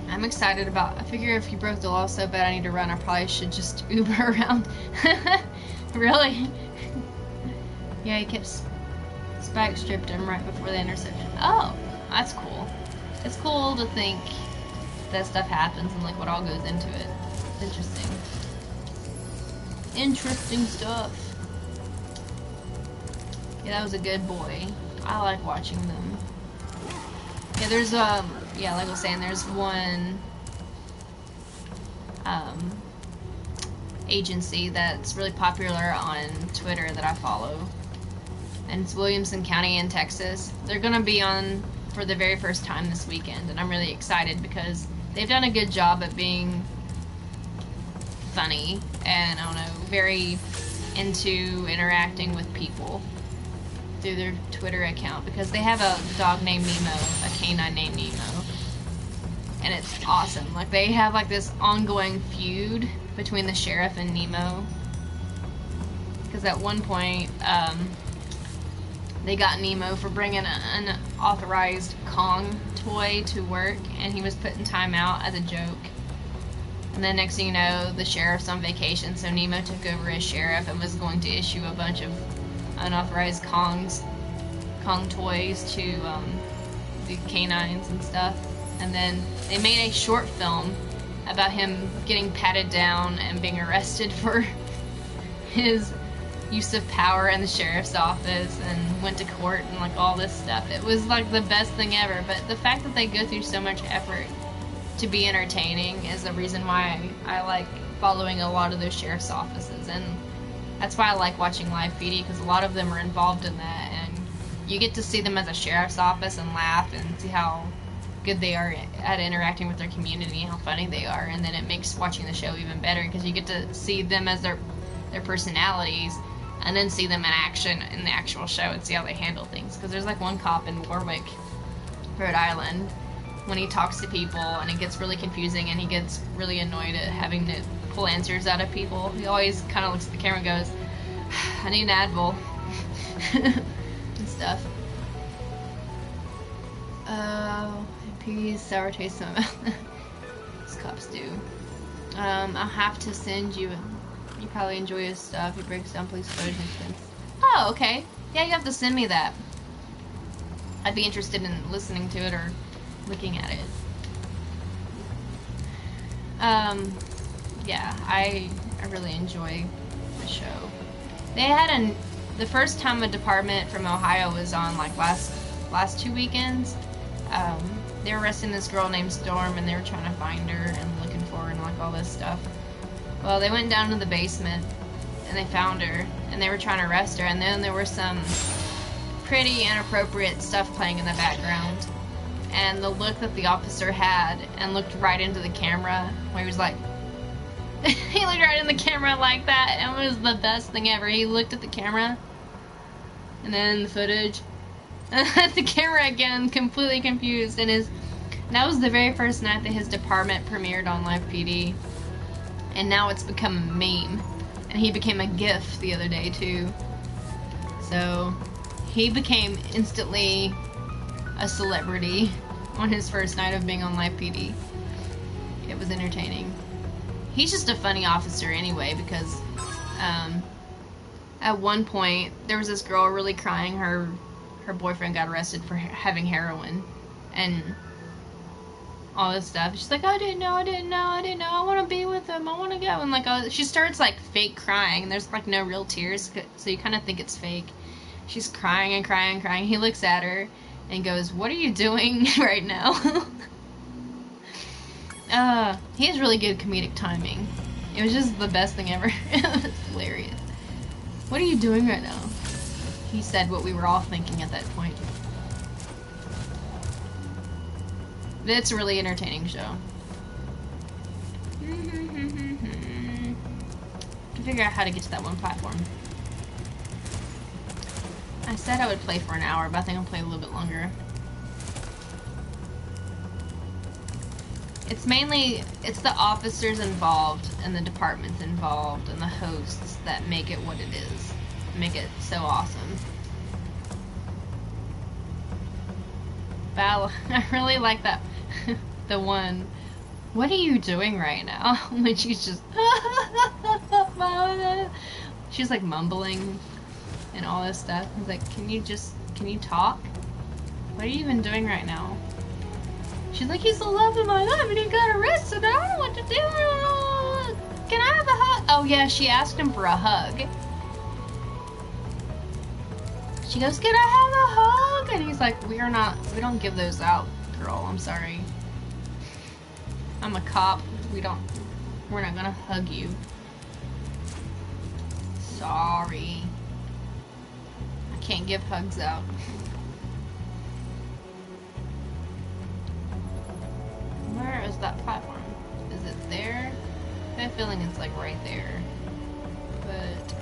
I'm excited about... I figure if you broke the law so bad I need to run, I probably should just Uber around. Really? Yeah, he kept... Spike stripped him right before the intersection. Oh, that's cool. It's cool to think that stuff happens and like what all goes into it. It's interesting. Interesting stuff. Yeah, that was a good boy. I like watching them. Yeah, there's yeah, like I was saying, there's one agency that's really popular on Twitter that I follow, and it's Williamson County in Texas. They're gonna be on for the very first time this weekend, and I'm really excited because they've done a good job at being funny and, I don't know, very into interacting with people through their Twitter account, because they have a dog named Nemo, a canine named Nemo, and it's awesome. Like, they have like this ongoing feud between the sheriff and Nemo, because at one point they got Nemo for bringing an unauthorized Kong toy to work, and he was put in timeout as a joke. And then next thing you know, the sheriff's on vacation, so Nemo took over as sheriff and was going to issue a bunch of unauthorized Kong toys to the canines and stuff. And then they made a short film about him getting patted down and being arrested for his use of power in the sheriff's office, and went to court and like all this stuff. It was like the best thing ever. But the fact that they go through so much effort to be entertaining is the reason why I like following a lot of those sheriff's offices, and that's why I like watching live PD, because a lot of them are involved in that, and you get to see them as a sheriff's office and laugh and see how good they are at interacting with their community and how funny they are, and then it makes watching the show even better because you get to see them as their personalities, and then see them in action in the actual show and see how they handle things. Because there's like one cop in Warwick, Rhode Island, when he talks to people and it gets really confusing and he gets really annoyed at having to pull answers out of people, he always kind of looks at the camera and goes, I need an Advil and stuff. Peas, sour taste in my mouth. These cops do. I'll have to send you. You probably enjoy his stuff. He breaks down police footage and things. Oh, okay. Yeah, you have to send me that. I'd be interested in listening to it or looking at it. Yeah, I really enjoy the show. They had the first time a department from Ohio was on, like last 2 weekends. They were arresting this girl named Storm, and they were trying to find her and looking for her and like all this stuff. Well, they went down to the basement and they found her, and they were trying to arrest her, and then there was some pretty inappropriate stuff playing in the background. And the look that the officer had and looked right into the camera, where he was like, he looked right in the camera like that, and it was the best thing ever. He looked at the camera, and then the footage, and at the camera again, completely confused. And that was the very first night that his department premiered on Live PD, and now it's become a meme. And he became a GIF the other day too. So he became instantly a celebrity on his first night of being on Live PD. It was entertaining. He's just a funny officer anyway, because at one point there was this girl really crying. Her boyfriend got arrested for having heroin and all this stuff. She's like, I didn't know, I want to be with him, I want to go. And like, she starts like fake crying, and there's like no real tears, so you kind of think it's fake. She's crying and crying and crying. He looks at her and goes, what are you doing right now? He has really good comedic timing. It was just the best thing ever. It was hilarious. What are you doing right now? He said what we were all thinking at that point. It's a really entertaining show. To figure out how to get to that one platform. I said I would play for an hour, but I think I'll play a little bit longer. It's the officers involved and the departments involved and the hosts that make it what it is. Make it so awesome. Val, I really like that. The one, what are you doing right now? When she's just, she's like mumbling and all this stuff. I was like, can you talk? What are you even doing right now? She's like, he's the love of my life and he got arrested. I don't know what to do. Can I have a hug? Oh yeah, she asked him for a hug. She goes, can I have a hug? And he's like, we don't give those out, girl. I'm sorry. I'm a cop. We're not gonna hug you. Sorry. I can't give hugs out. Where is that platform? Is it there? I have a feeling it's like right there. But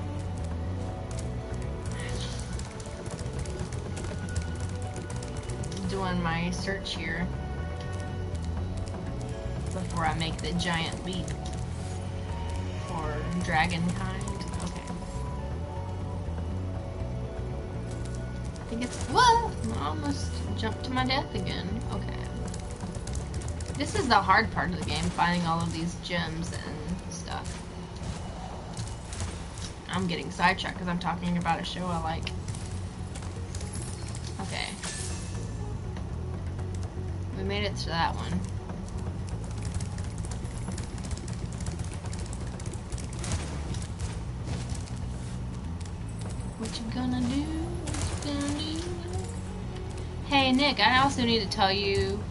doing my search here before I make the giant leap for dragonkind. Okay. I think it's, whoa! I almost jumped to my death again. Okay. This is the hard part of the game, finding all of these gems and stuff. I'm getting sidetracked because I'm talking about a show I like. Okay. We made it to that one. What you gonna do? What you gonna do? Hey Nick, I also need to tell you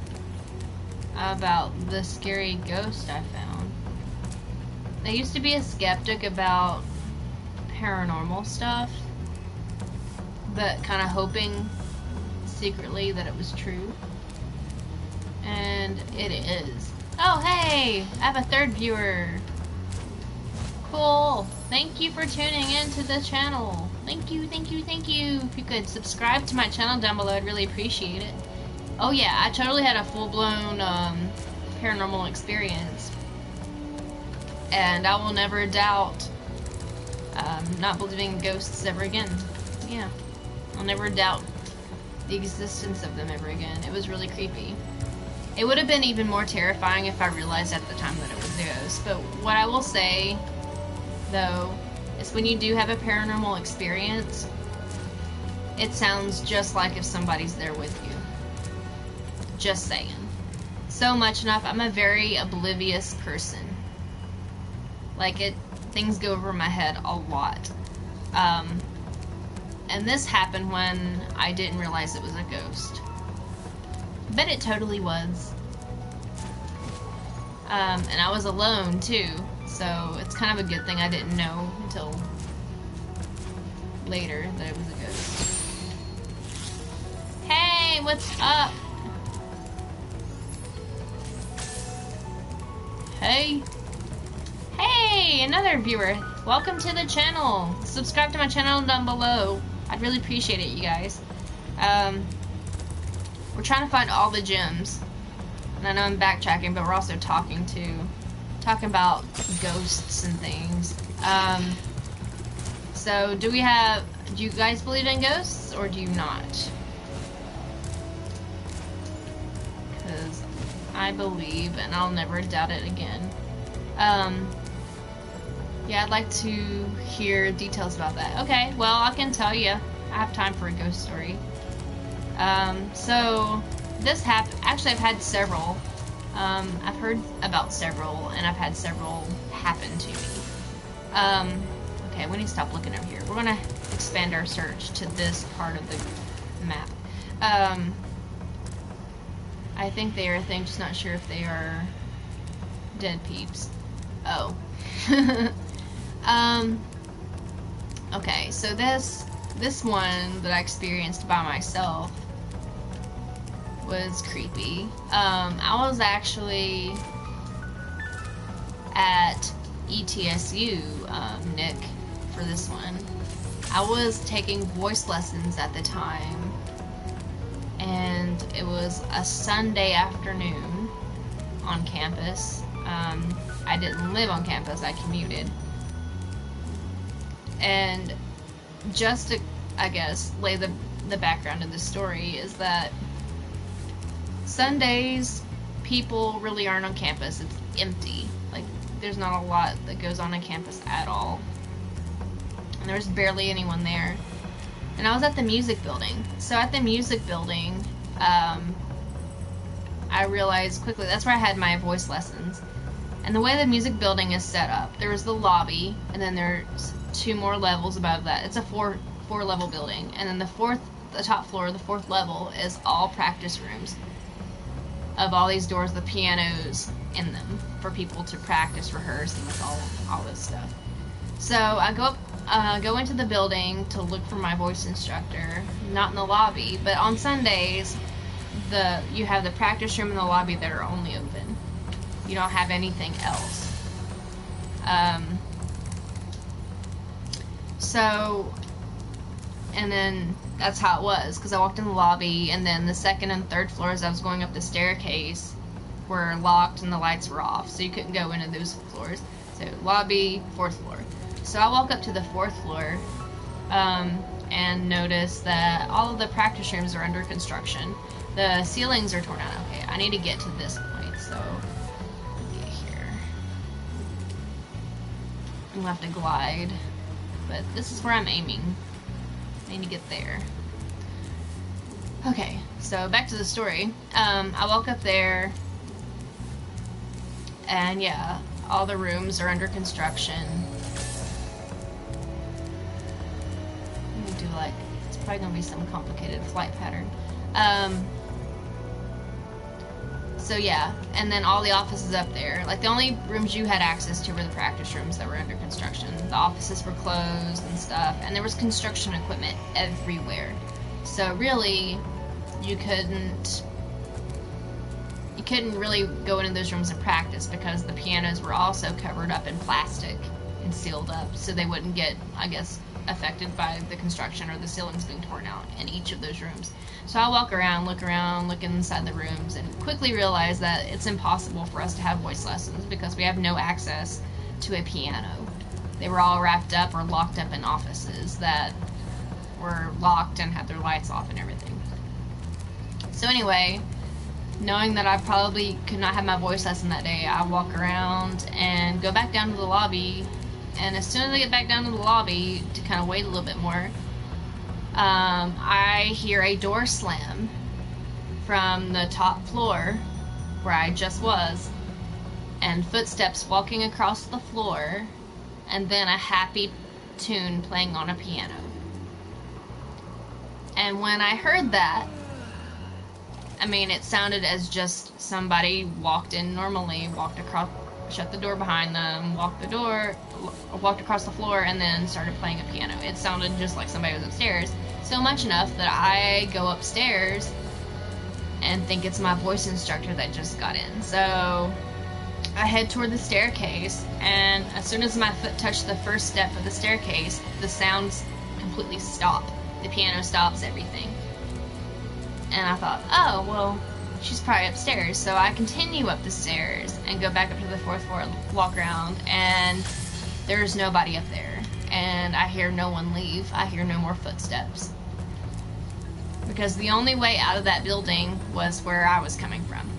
about the scary ghost I found. I used to be a skeptic about paranormal stuff, but kind of hoping secretly that it was true. And it is. Oh hey! I have a third viewer. Cool. Thank you for tuning into the channel. Thank you, thank you, thank you. If you could subscribe to my channel down below, I'd really appreciate it. Oh yeah, I totally had a full-blown paranormal experience. And I will never doubt not believing in ghosts ever again. Yeah. I'll never doubt the existence of them ever again. It was really creepy. It would have been even more terrifying if I realized at the time that it was a ghost. But what I will say, though, is when you do have a paranormal experience, it sounds just like if somebody's there with you. Just saying. So much enough, I'm a very oblivious person. Like, things go over my head a lot. And this happened when I didn't realize it was a ghost. But it totally was. And I was alone, too. So, it's kind of a good thing I didn't know until later that it was a ghost. Hey, what's up? Hey. Hey, another viewer. Welcome to the channel. Subscribe to my channel down below. I'd really appreciate it, you guys. We're trying to find all the gems. And I know I'm backtracking, but we're also talking about ghosts and things. So do you guys believe in ghosts or do you not? Because I believe and I'll never doubt it again. Yeah, I'd like to hear details about that. Okay, well, I can tell you. I have time for a ghost story. So, this happened. Actually, I've had several. I've heard about several, and I've had several happen to me. Okay, we need to stop looking over here. We're going to expand our search to this part of the map. I think they are a thing, just not sure if they are dead peeps. Oh. Okay, so this one that I experienced by myself was creepy. I was actually at ETSU, Nick, for this one. I was taking voice lessons at the time, and it was a Sunday afternoon on campus. I didn't live on campus, I commuted. And just to, I guess, lay the background of the story is that Sundays, people really aren't on campus. It's empty. Like, there's not a lot that goes on campus at all. And there's barely anyone there. And I was at the music building. So at the music building, I realized quickly, that's where I had my voice lessons. And the way the music building is set up, there was the lobby, and then there's 2 more levels above that. It's a four level building. And then the top floor, the 4th level, is all practice rooms of all these doors with pianos in them for people to practice, rehearse, and all this stuff. So I go into the building to look for my voice instructor, not in the lobby, but on Sundays, you have the practice room and the lobby that are only open. You don't have anything else. And then that's how it was, because I walked in the lobby, and then the 2nd and 3rd floors, I was going up the staircase, were locked and the lights were off, so you couldn't go into those floors. So lobby, 4th floor. So I walk up to the 4th floor, and notice that all of the practice rooms are under construction. The ceilings are torn out. Okay, I need to get to this point, so get here. I'm gonna have to glide, but this is where I'm aiming. I need to get there. Okay, so back to the story. I walk up there, and yeah, all the rooms are under construction. I'm gonna do it's probably gonna be some complicated flight pattern. So yeah, and then all the offices up there. Like, the only rooms you had access to were the practice rooms that were under construction. The offices were closed and stuff, and there was construction equipment everywhere. So really, you couldn't really go into those rooms and practice, because the pianos were also covered up in plastic and sealed up, so they wouldn't get, I guess, affected by the construction or the ceilings being torn out in each of those rooms. So I walk around, look inside the rooms, and quickly realize that it's impossible for us to have voice lessons because we have no access to a piano. They were all wrapped up or locked up in offices that were locked and had their lights off and everything. So anyway, knowing that I probably could not have my voice lesson that day, I walk around and go back down to the lobby. And as soon as I get back down to the lobby to kind of wait a little bit more, I hear a door slam from the top floor where I just was, and footsteps walking across the floor, and then a happy tune playing on a piano. And when I heard that, I mean, it sounded as just somebody walked in normally, walked across, shut the door behind them, walked across the floor, and then started playing a piano. It sounded just like somebody was upstairs, so much enough that I go upstairs and think it's my voice instructor that just got in. So I head toward the staircase, and as soon as my foot touched the first step of the staircase, the sounds completely stop. The piano stops, everything. And I thought, oh, well, she's probably upstairs. So I continue up the stairs and go back up to the 4th floor, walk around, and there's nobody up there. And I hear no one leave. I hear no more footsteps. Because the only way out of that building was where I was coming from.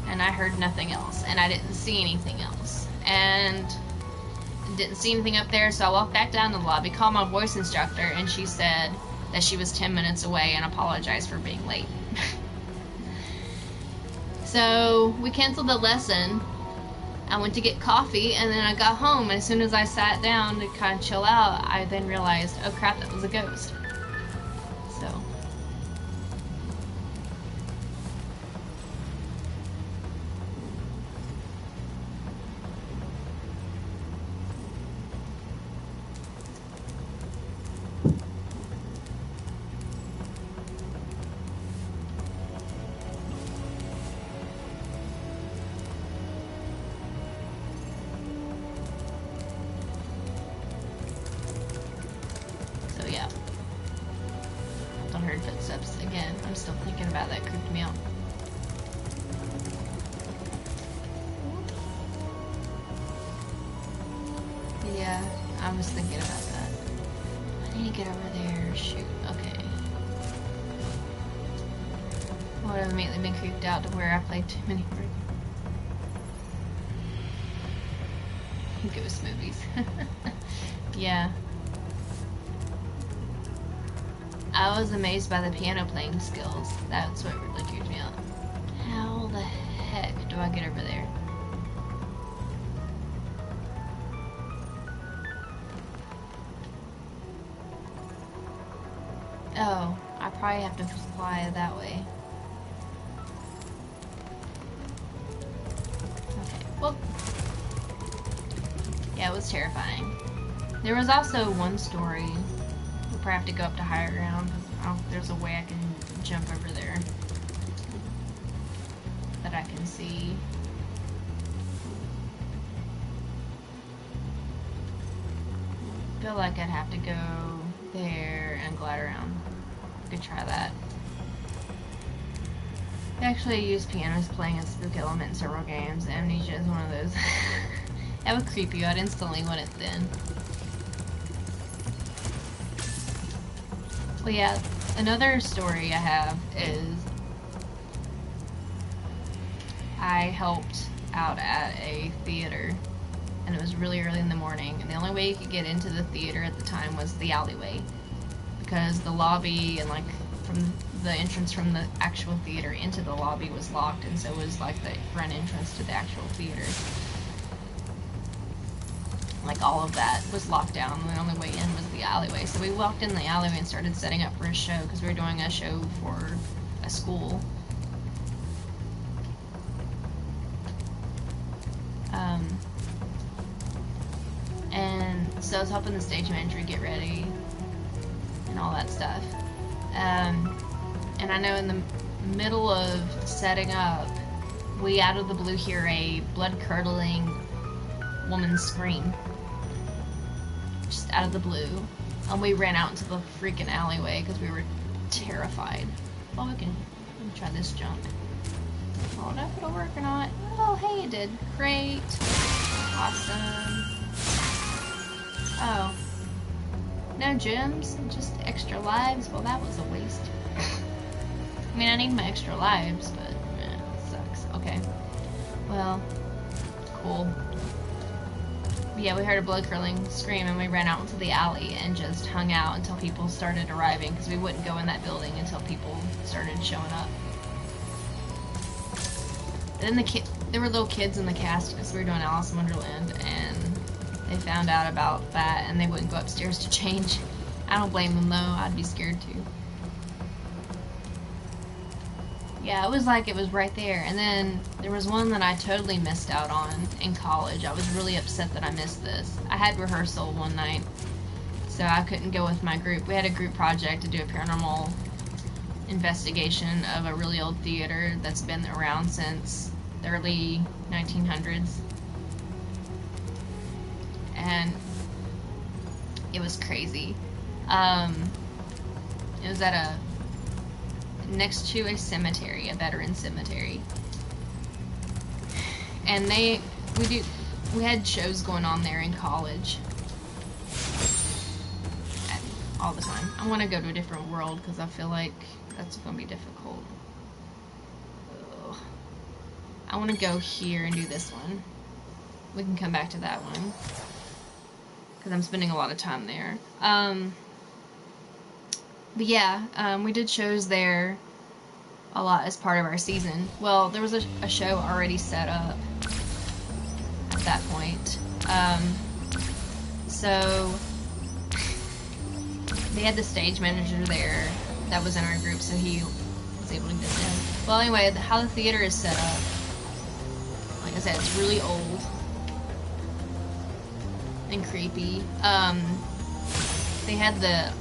And I heard nothing else. And I didn't see anything else. And didn't see anything up there, so I walked back down to the lobby, called my voice instructor, and she said that she was 10 minutes away and apologized for being late. So we canceled the lesson. I went to get coffee, and then I got home, and as soon as I sat down to kind of chill out, I then realized, oh crap, that was a ghost. So Yeah, I was thinking about that. I need to get over there. Shoot. Okay. I would have immediately been creeped out to where I played too many ghost movies. Yeah. I was amazed by the piano playing skills. That's what really creeped me out. How the heck do I get over there? Oh, I probably have to fly that way. Okay, well. Yeah, it was terrifying. There was also one story. We'll probably have to go up to higher ground because I don't think there's a way I can jump over there that I can see. I feel like I'd have to go there and glide around. I could try that. I actually used pianos playing a spook element in several games. Amnesia is one of those. That would creep you out instantly, wouldn't it then? Well, yeah, another story I have is I helped out at a theater, and it was really early in the morning, and the only way you could get into the theater at the time was the alleyway, because the lobby and like from the entrance from the actual theater into the lobby was locked, and so it was like the front entrance to the actual theater. Like all of that was locked down, and the only way in was the alleyway. So we walked in the alleyway and started setting up for a show, because we were doing a show for a school. And so I was helping the stage manager get ready and all that stuff. And I know in the middle of setting up, we out of the blue hear a blood-curdling woman's scream. Just out of the blue. And we ran out into the freaking alleyway because we were terrified. Oh, we can try this jump. Oh, did I put it work or not? Oh, hey, it did. Great. Awesome. Oh. No gems? Just extra lives? Well, that was a waste. I mean, I need my extra lives, but it sucks. Okay. Well, cool. Yeah, we heard a blood-curdling scream, and we ran out into the alley and just hung out until people started arriving, because we wouldn't go in that building until people started showing up. And then there were little kids in the cast, because we were doing Alice in Wonderland, and they found out about that, and they wouldn't go upstairs to change. I don't blame them, though. I'd be scared, too. Yeah, it was like it was right there. And then there was one that I totally missed out on in college. I was really upset that I missed this. I had rehearsal one night, so I couldn't go with my group. We had a group project to do a paranormal investigation of a really old theater that's been around since the early 1900s. And it was crazy. It was at next to a cemetery, a veteran cemetery. And we had shows going on there in college all the time. I want to go to a different world because I feel like that's going to be difficult. Ugh. I want to go here and do this one. We can come back to that one because I'm spending a lot of time there. But yeah, we did shows there a lot as part of our season. Well, there was a show already set up at that point. So they had the stage manager there that was in our group, so he was able to get in. Well, anyway, how the theater is set up, like I said, it's really old and creepy. They had the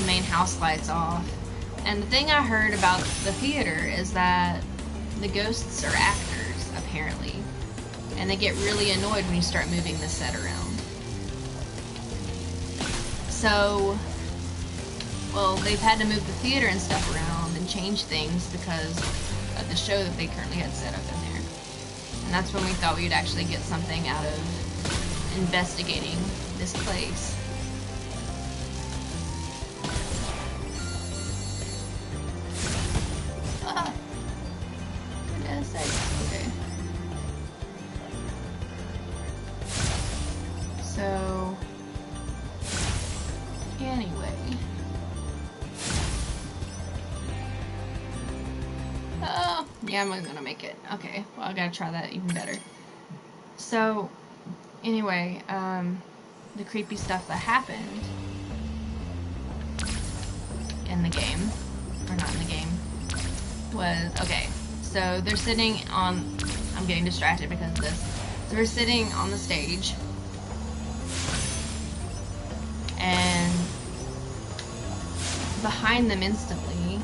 main house lights off. And the thing I heard about the theater is that the ghosts are actors, apparently. And they get really annoyed when you start moving the set around. So, well, they've had to move the theater and stuff around and change things because of the show that they currently had set up in there. And that's when we thought we'd actually get something out of investigating this place. Ah! Goodness sakes. Okay. So, anyway. Oh, yeah, I'm gonna make it. Okay, well, I gotta try that even better. So, anyway, the creepy stuff that happened in the game, or not in the game, was, okay, so they're sitting on, I'm getting distracted because of this, so they're sitting on the stage, and behind them instantly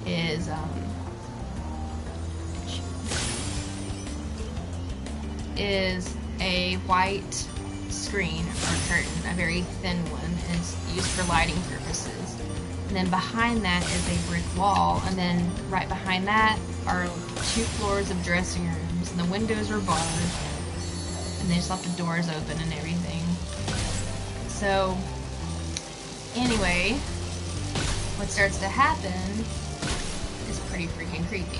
is a white screen or curtain, a very thin one, and it's used for lighting purposes. And then behind that is a brick wall, and then right behind that are 2 floors of dressing rooms, and the windows are barred, and they just left the doors open and everything. So, anyway, what starts to happen is pretty freaking creepy.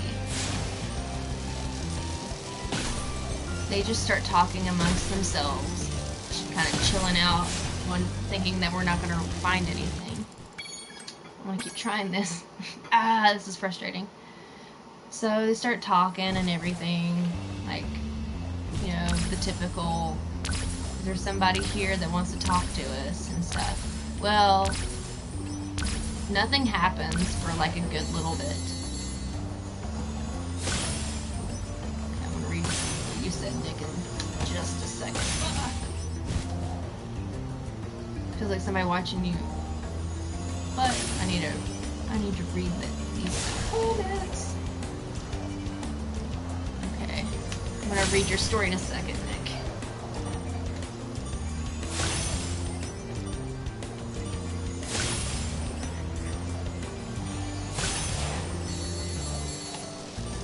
They just start talking amongst themselves, kind of chilling out, thinking that we're not going to find anything. I want to keep trying this. This is frustrating. So they start talking and everything, like, you know, the typical, is there somebody here that wants to talk to us and stuff? Well, nothing happens for like a good little bit. You said, Nick, in just a second. Feels like somebody watching you. But I need to read these comments. Okay, I'm gonna read your story in a second, Nick.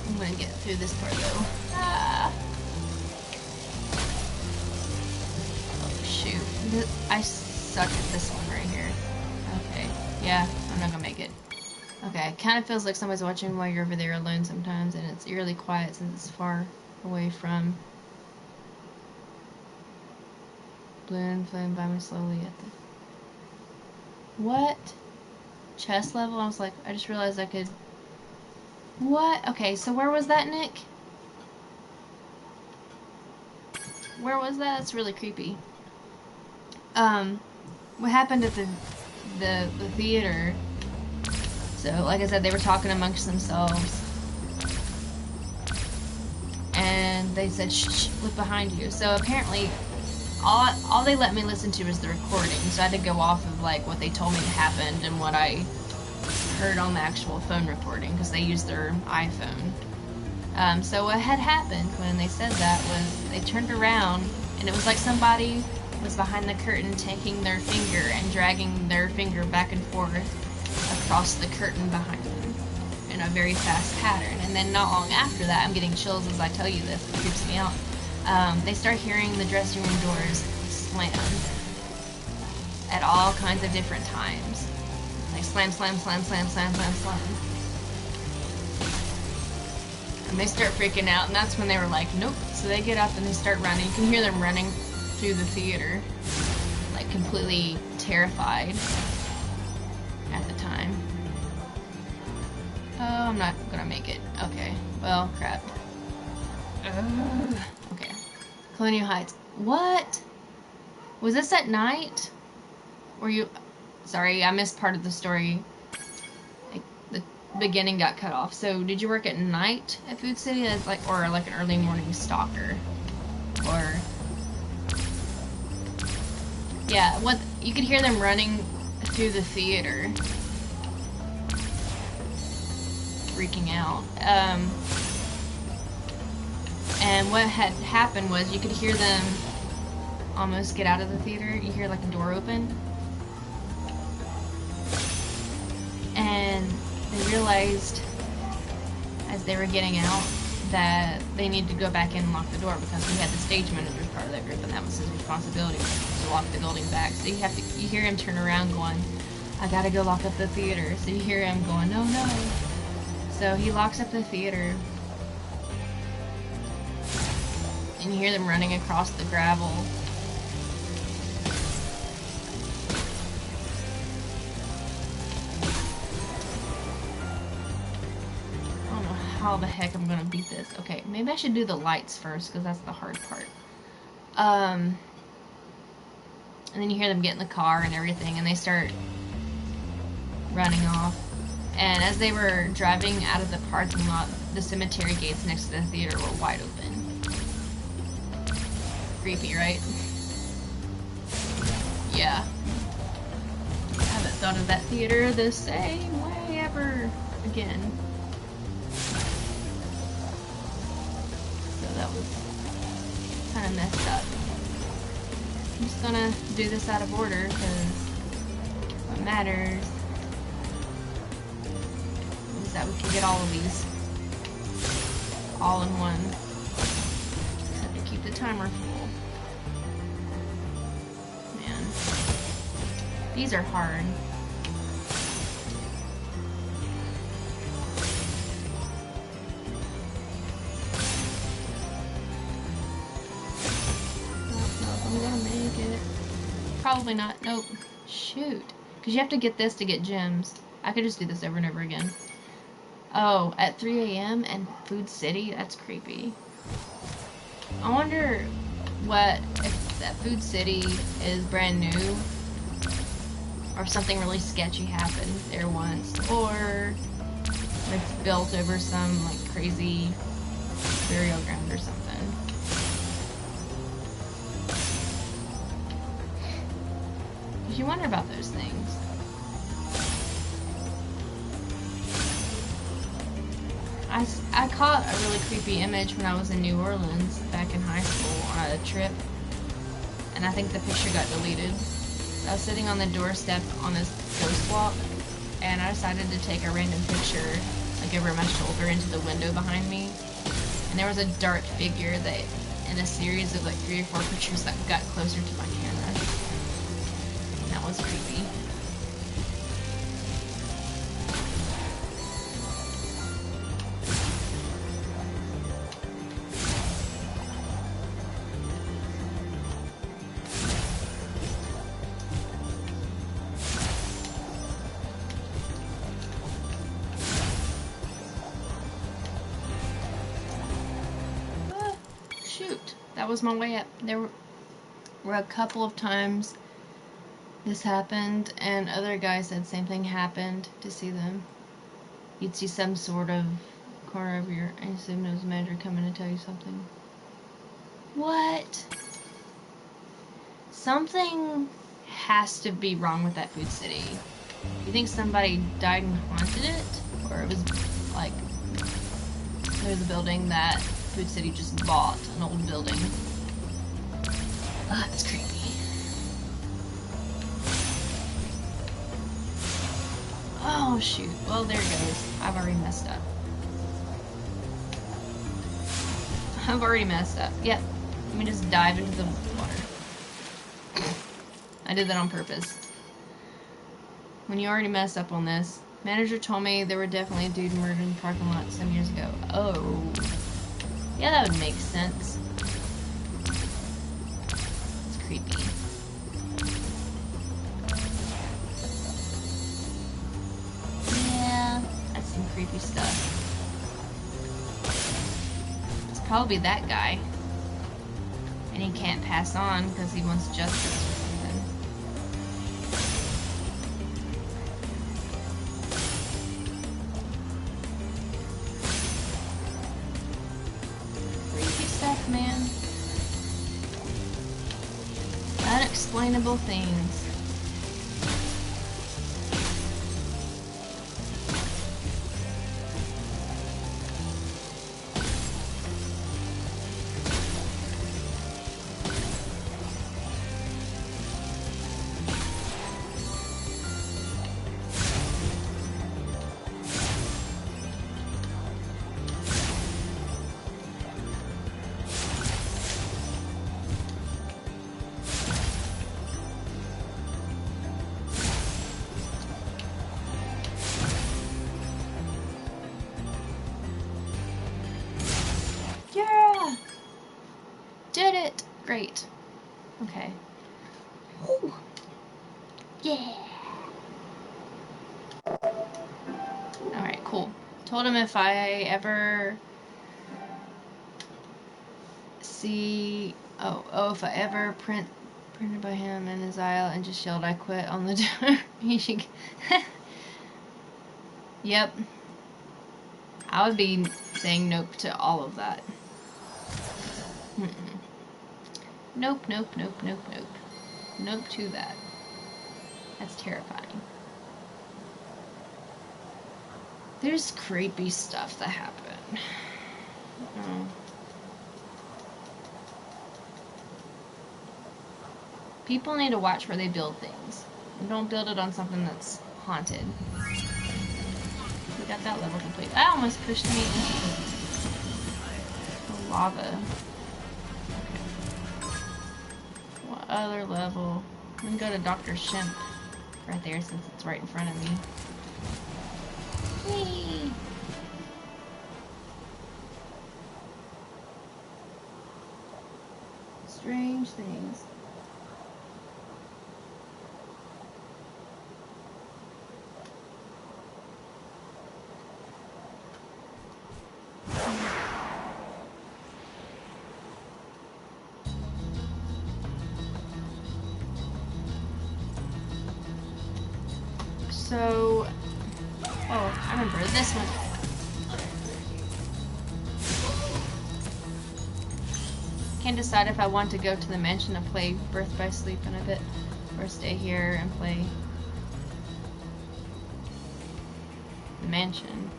I'm gonna get through this part though. I suck at this one right here. Okay, yeah, I'm not gonna make it. Okay, it kind of feels like somebody's watching while you're over there alone sometimes, and it's eerily quiet since it's far away from. Balloon floating by me slowly at the... What? Chest level? I was like, I just realized I could... What? Okay, so where was that, Nick? Where was that? That's really creepy. What happened at the theater, so like I said, they were talking amongst themselves, and they said, shh, look behind you. So apparently, all they let me listen to was the recording, so I had to go off of like what they told me happened and what I heard on the actual phone recording, because they used their iPhone. So what had happened when they said that was they turned around, and it was like somebody was behind the curtain taking their finger and dragging their finger back and forth across the curtain behind them in a very fast pattern. And then not long after that, I'm getting chills as I tell you this, it creeps me out, they start hearing the dressing room doors slam at all kinds of different times. Like slam, slam, slam, slam, slam, slam, slam. And they start freaking out, and that's when they were like, nope. So they get up and they start running. You can hear them running through the theater, like completely terrified at the time. Oh, I'm not gonna make it. Okay, well, crap. Okay, Colonial Heights. What? Was this at night? Were you... Sorry, I missed part of the story. Like, the beginning got cut off. So, did you work at night at Food City, as like, or like an early morning stalker, or? Yeah, what you could hear them running through the theater, freaking out. And what had happened was you could hear them almost get out of the theater. You hear like a door open, and they realized as they were getting out that they need to go back in and lock the door because he had the stage manager part of that group, and that was his responsibility to lock the building back. So you hear him turn around going, I gotta go lock up the theater. So you hear him going, no, no. So he locks up the theater, and you hear them running across the gravel. How the heck I'm gonna beat this. Okay, maybe I should do the lights first because that's the hard part. And then you hear them get in the car and everything, and they start running off. And as they were driving out of the parking lot, the cemetery gates next to the theater were wide open. Creepy, right? Yeah. I haven't thought of that theater the same way ever again. That was kind of messed up. I'm just gonna do this out of order because what matters is that we can get all of these all in one. Just have to keep the timer full. Man, these are hard. Probably not. Nope. Shoot. Because you have to get this to get gems. I could just do this over and over again. Oh, at 3 a.m. and Food City? That's creepy. I wonder what if that Food City is brand new, or something really sketchy happened there once, or it's built over some like crazy burial ground or something. You wonder about those things. I caught a really creepy image when I was in New Orleans back in high school on a trip, and I think the picture got deleted. I was sitting on the doorstep on this ghost walk, and I decided to take a random picture like over my shoulder into the window behind me, and there was a dark figure that in a series of like 3 or 4 pictures that got closer to my camera. That was creepy. Shoot, that was my way up. There were a couple of times this happened, and other guys said same thing happened to see them. You'd see some sort of corner of your, I assume it was a manager coming to tell you something. What? Something has to be wrong with that Food City. You think somebody died and haunted it? Or it was like, there's a building that Food City just bought, an old building. Ugh, it's creepy. Oh shoot, well there it goes. I've already messed up. Yep, let me just dive into the water. I did that on purpose. When you already messed up on this, manager told me there were definitely a dude murdered in the parking lot some years ago. Oh. Yeah, that would make sense. It's creepy. Some creepy stuff. It's probably that guy. And he can't pass on because he wants justice or something. Creepy stuff, man. Unexplainable things. Okay. Ooh. Yeah. Alright, cool. Told him if I ever see... if I ever printed by him in his aisle and just yelled I quit on the door, he should... Yep. I would be saying nope to all of that. Mm-mm. Nope, nope, nope, nope, nope. Nope to that. That's terrifying. There's creepy stuff that happen. People need to watch where they build things. And don't build it on something that's haunted. We got that level complete. That almost pushed me into the lava. Okay. What other level? I'm gonna go to Dr. Shemp right there since it's right in front of me. Whee! Strange things. So, I remember this one. Can't decide if I want to go to the mansion and play Birth by Sleep in a bit, or stay here and play the mansion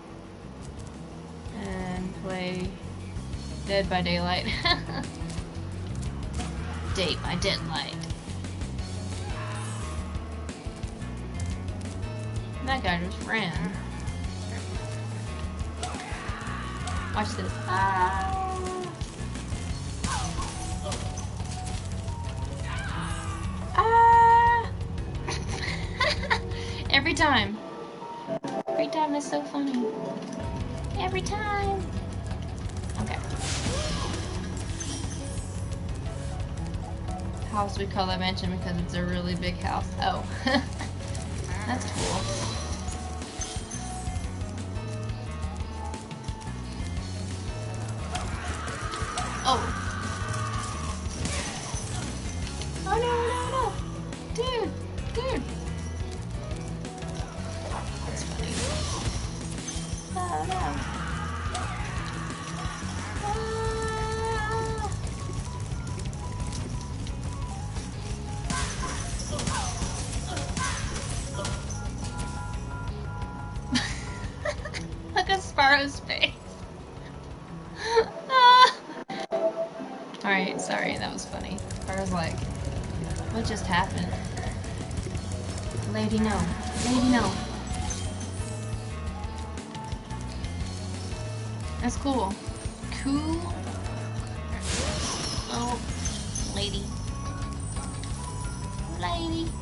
and play Dead by Daylight. Day by Deadlight. That guy just ran. Watch this. Ah. Ah. Every time. Every time is so funny. Every time. Okay. House, we call that mansion because it's a really big house. Oh. That's cool. Oh. Oh no, no, no. Dude, dude. That's funny. Oh no. Ah. Look at Spyro's face. Alright, sorry, that was funny. Spyro's like, what just happened? Lady, no. Lady, no. That's cool. Cool. Oh, lady. Lady.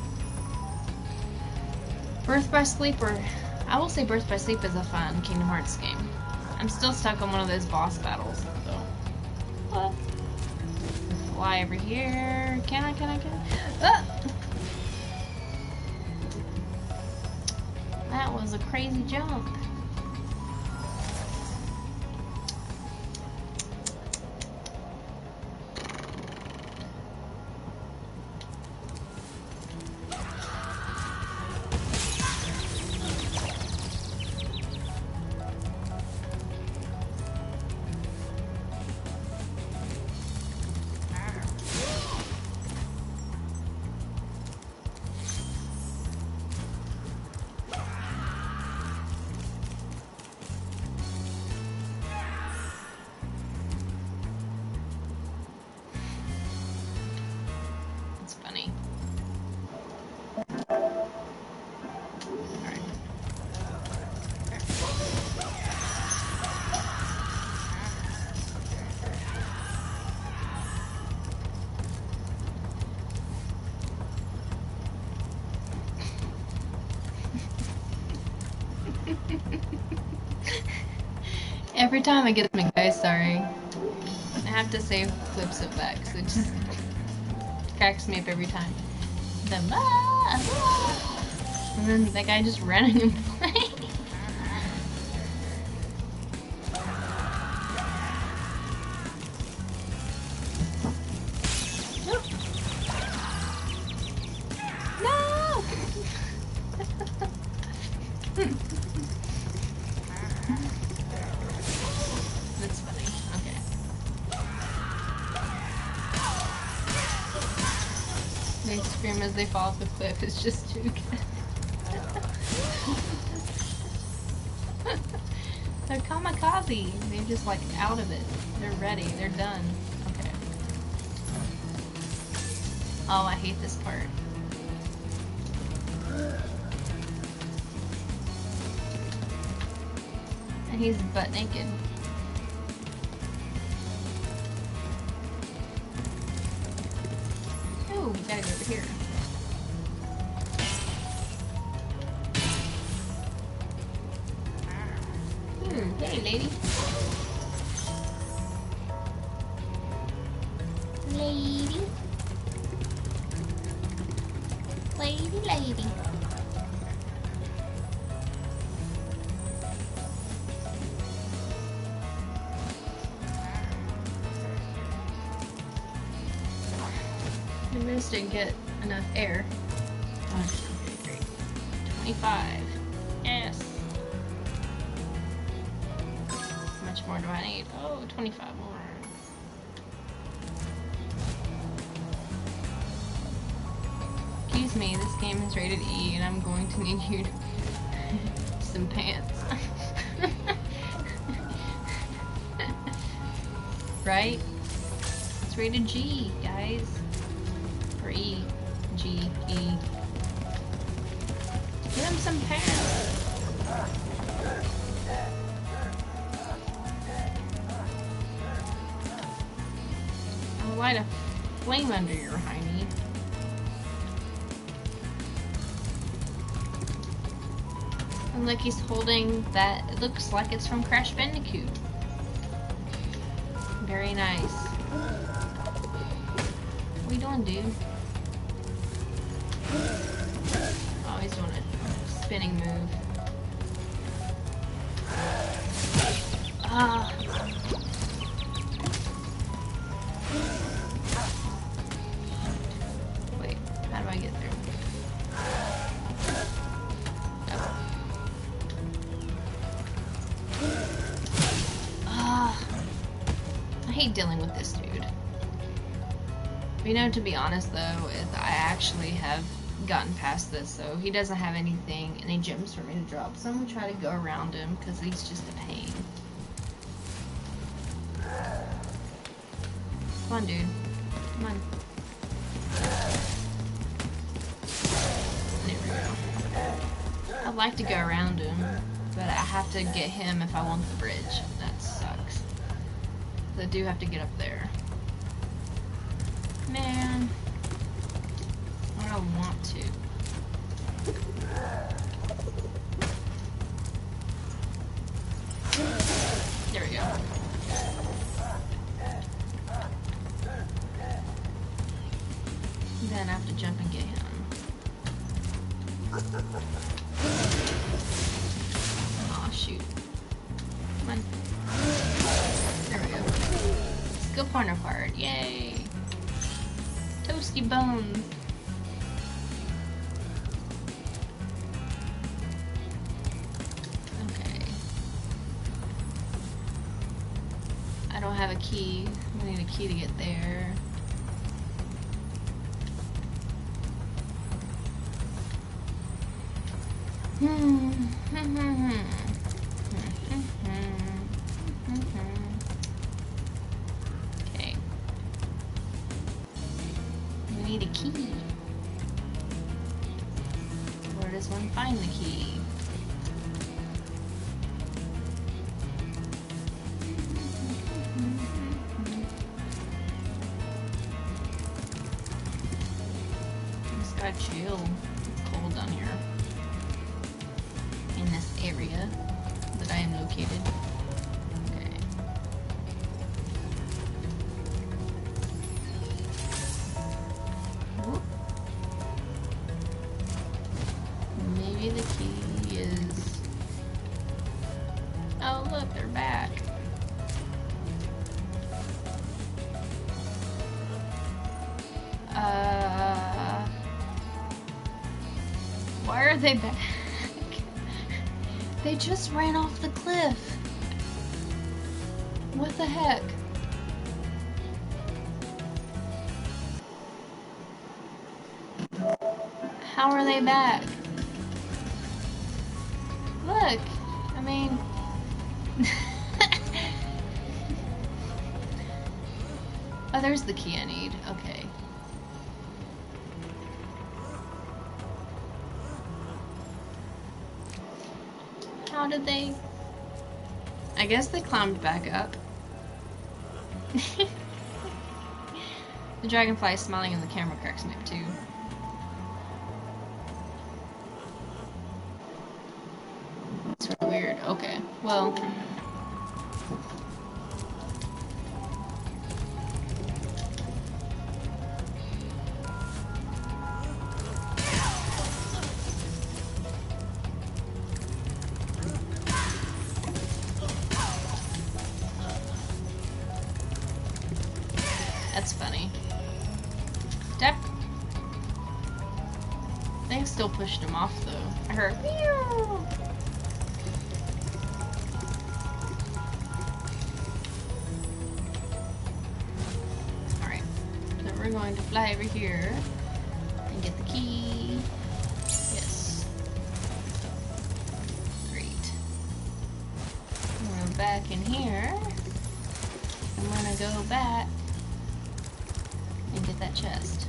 Birth by Sleep, or I will say Birth by Sleep is a fun Kingdom Hearts game. I'm still stuck on one of those boss battles, so. What? Fly over here. Can I? Ah! That was a crazy jump. Every time I get them, guys, sorry. I have to save clips of that because it just cracks me up every time. The and then that guy just running and playing. That's funny. Okay. They scream as they fall off the cliff. It's just too good. They're kamikaze. They're just like out of it. They're ready. They're done. Okay. Oh, I hate this part. And he's butt naked. Ooh, we gotta go over here. Hey, lady. Lady. Lady. I just didn't get enough air. Okay, great. 25. Yes. How much more do I need? Oh, 25 more. Excuse me, this game is rated E and I'm going to need you to some pants. Right? It's rated G, guys. Or E. G. E. Get him some pants. I'll light a flame under your hiney. And look, he's holding that. It looks like it's from Crash Bandicoot. Very nice. What are you doing, dude? Oh, he's doing a spinning move. Ah. Wait, how do I get through? I hate dealing with this dude. You know, to be honest though, I actually have gotten past this, so he doesn't have any gems for me to drop, so I'm gonna try to go around him because he's just a pain. Come on, dude. Come on. There we go. I'd like to go around him, but I have to get him if I want the bridge. That sucks. I do have to get up there. Man. I don't want to. There we go. Then I have to jump and get him. Aw, shoot. Come on. There we go. Skill point required. Yay! Toasty bones. Okay. I don't have a key. I need a key to get there. Okay. We need a key. Where does one find the key? Just gotta chill. It's cold down here. In this area that I am located. Okay. are they back? They just ran off the cliff. What the heck? How are they back? Look, I mean... Oh, there's the key I need. Okay. How did they... I guess they climbed back up. The dragonfly smiling in the camera cracks me up too. It's really weird. Okay, well... That's funny. Step. They still pushed him off though. I heard. Alright. So we're going to fly over here and get the key. Yes. Great. We're back in here. I'm gonna go back and get that chest.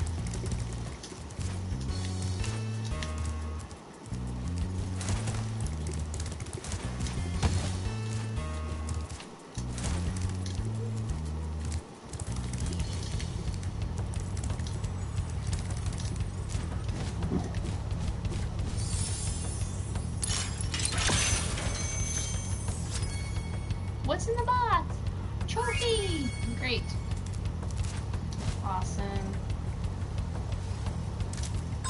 What's in the box? Trophy! Great. Awesome.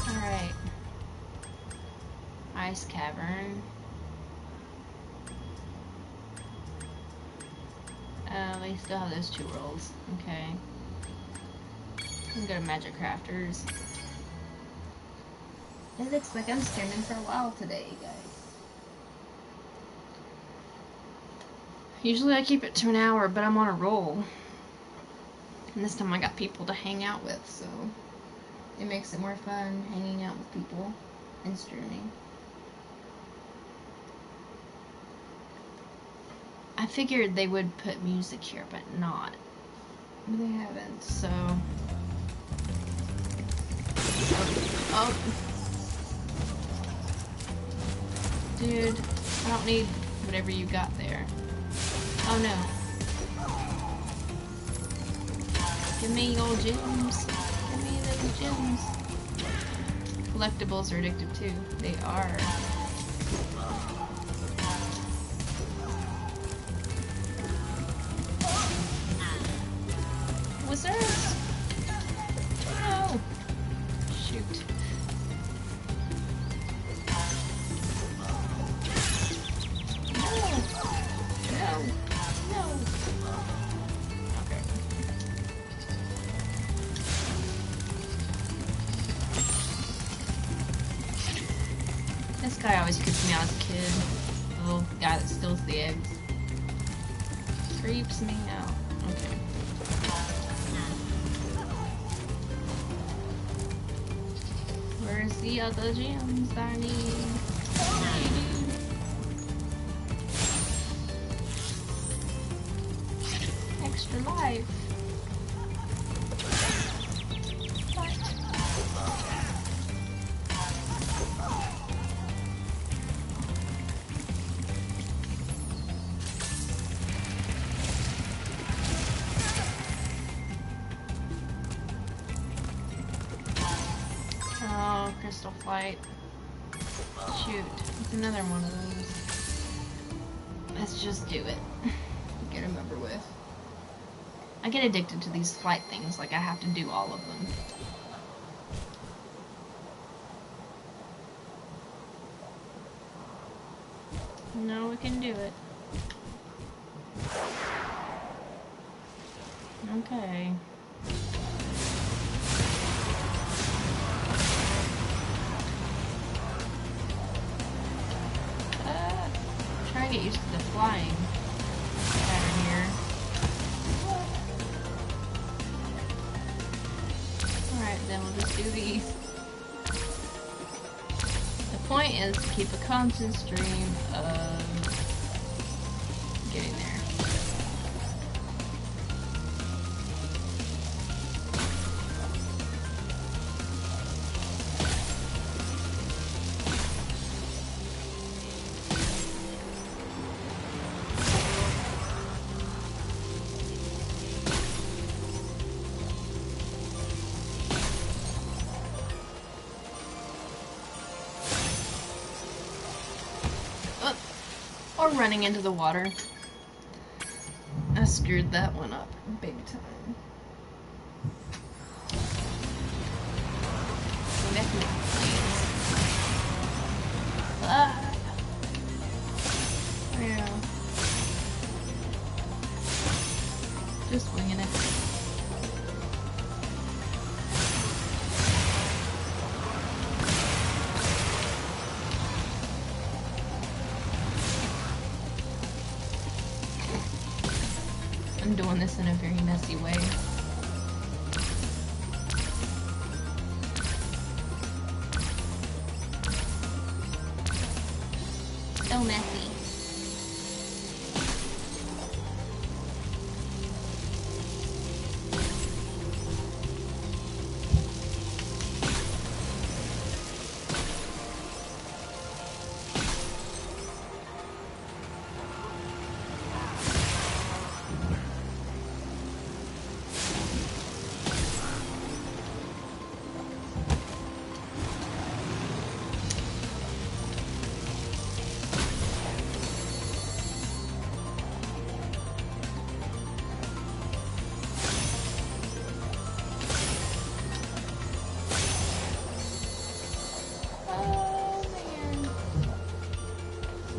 Alright. Ice cavern. We still have those 2 rolls. Okay. We can go to Magic Crafters. It looks like I'm streaming for a while today, guys. Usually I keep it to an hour, but I'm on a roll. And this time I got people to hang out with, so it makes it more fun hanging out with people and streaming. I figured they would put music here, but not. But they haven't, so... Oh. Dude, I don't need whatever you got there. Oh no. Give me your gems. Give me those gems. Collectibles are addictive too. They are. Wizards? No. Shoot. No. Okay. This guy always creeps me out as a kid. The little guy that steals the eggs. Creeps me out. Okay. Where's the other gems I need? Extra life. Oh, crystal flight. Shoot, it's another one of those. Let's just do it. Get a member with. I get addicted to these flight things, like I have to do all of them. No, we can do it. Okay. get used to the flying pattern here. Alright, then we'll just do these. The point is to keep a constant stream of getting there. Or running into the water. I screwed that one up big time. Ah. Yeah. Just winging it. I'm doing this in a very messy way. So messy.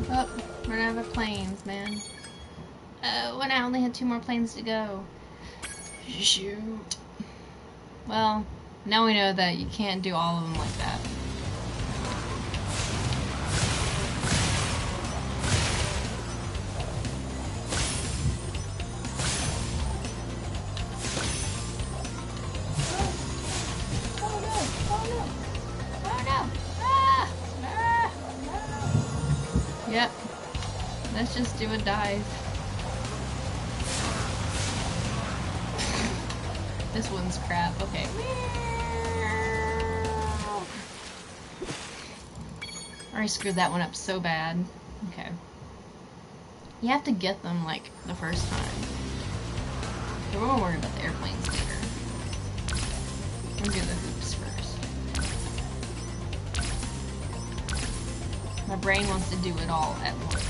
Oh, we're out of planes, man. When I only had 2 more planes to go. Shoot. Well, now we know that you can't do all of them like that. Yep. Let's just do a dive. This one's crap. Okay. I already screwed that one up so bad. Okay. You have to get them, like, the first time. So we're gonna worry about the airplanes later. We'll do the hoops first. My brain wants to do it all at once.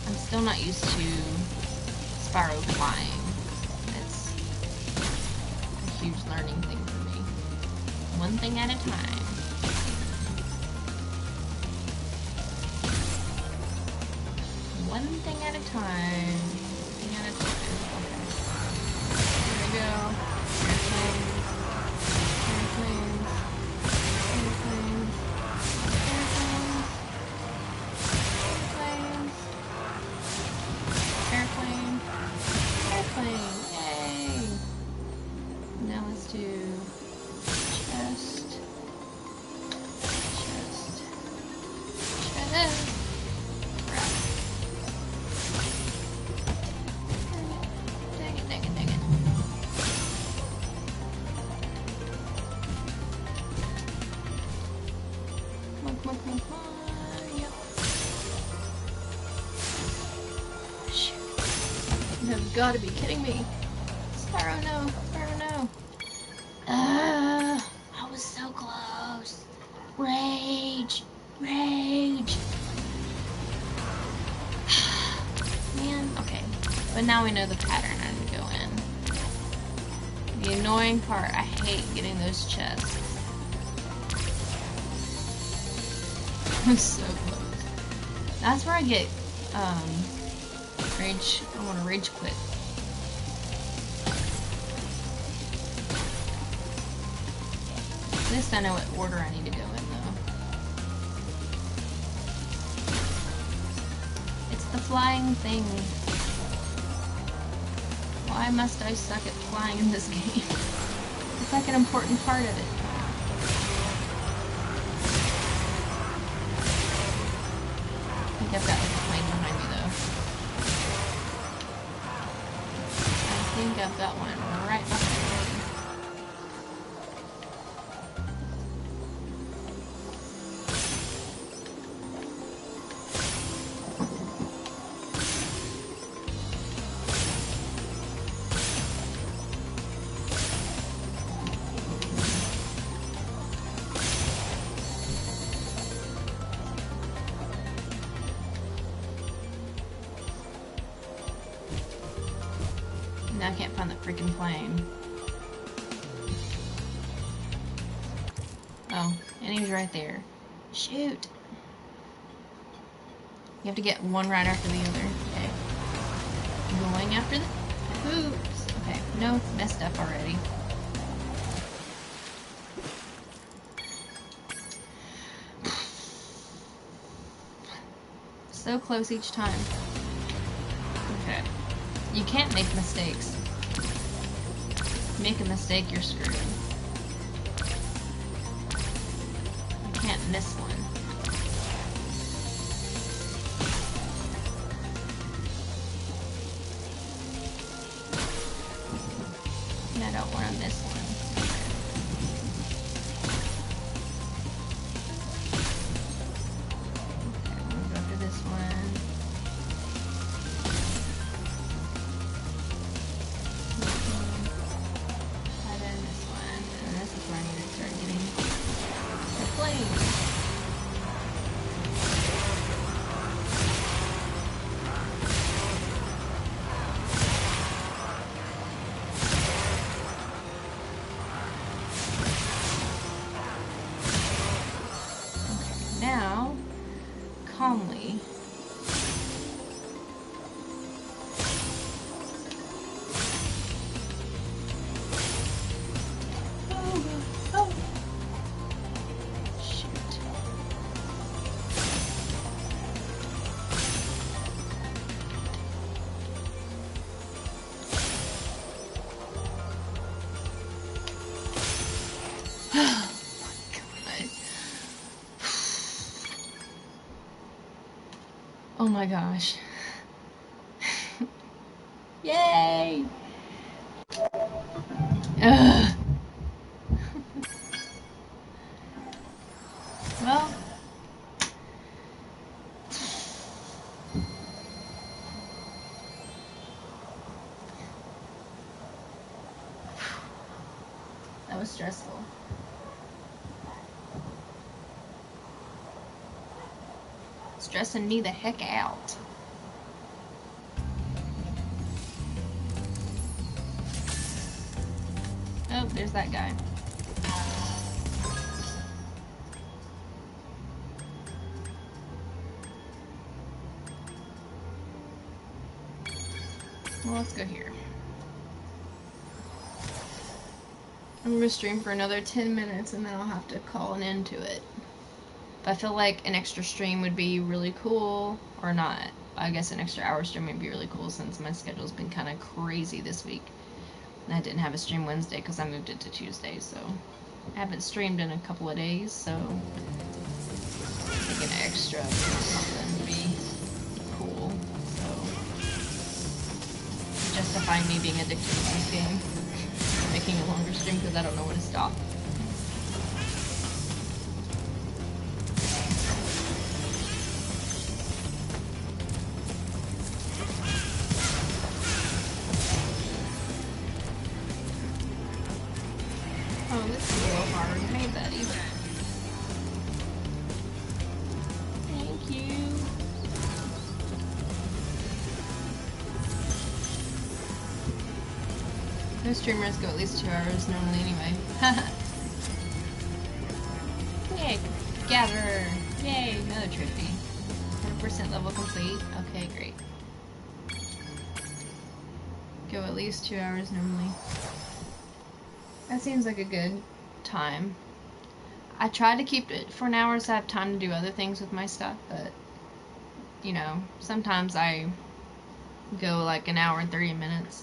I'm still not used to Spyro flying. It's a huge learning thing for me. One thing at a time. One thing at a time. One thing at a time. There we go. Airplanes. Airplanes. Airplanes. Airplane. Airplane. Yay! Now let's do chest. Chest. Chest. Crap. Dang it, dang it, dang it. Come on, come on, come on, come on. Yep. Shoot. You have got to be kidding me. Spyro, no. Spyro, no. I was so close. Rage. Rage. Man, okay. But now we know the pattern I need to go in. The annoying part, I hate getting those chests. I'm so close. That's where I get, rage. I want to rage quit. At least I know what order I need to go in, though. It's the flying thing. Why must I suck at flying in this game? It's like an important part of it. I think I've got like a plane behind me, though. I think I've got one right behind me. Now I can't find the freaking plane. Oh, and he's right there. Shoot! You have to get one right after the other. Okay. Going after the... Oops! Okay, no, messed up already. So close each time. Okay. You can't make mistakes. Make a mistake, you're screwed. You can't miss one. And I don't want to miss one. Okay, we'll go after this one. Now, calmly, oh. Shoot. Oh my gosh. Yay! Ugh. Well, that was stressful. Stressing me the heck out. Oh, there's that guy. Well, let's go here. I'm gonna stream for another 10 minutes and then I'll have to call an end to it. But I feel like an extra stream would be really cool, or not. I guess an extra hour stream would be really cool since my schedule's been kind of crazy this week. And I didn't have a stream Wednesday because I moved it to Tuesday, so I haven't streamed in a couple of days, so I think an extra something would be cool. So justifying me being addicted to this game, making a longer stream because I don't know when to stop. Oh, this is a little hard. I made that either. Thank you. Those streamers go at least 2 hours normally anyway. Yay, gather! Yay, another trophy. 100% level complete. Okay, great. Go at least 2 hours normally. That seems like a good time. I try to keep it for an hour so I have time to do other things with my stuff, but, you know, sometimes I go like an hour and 30 minutes.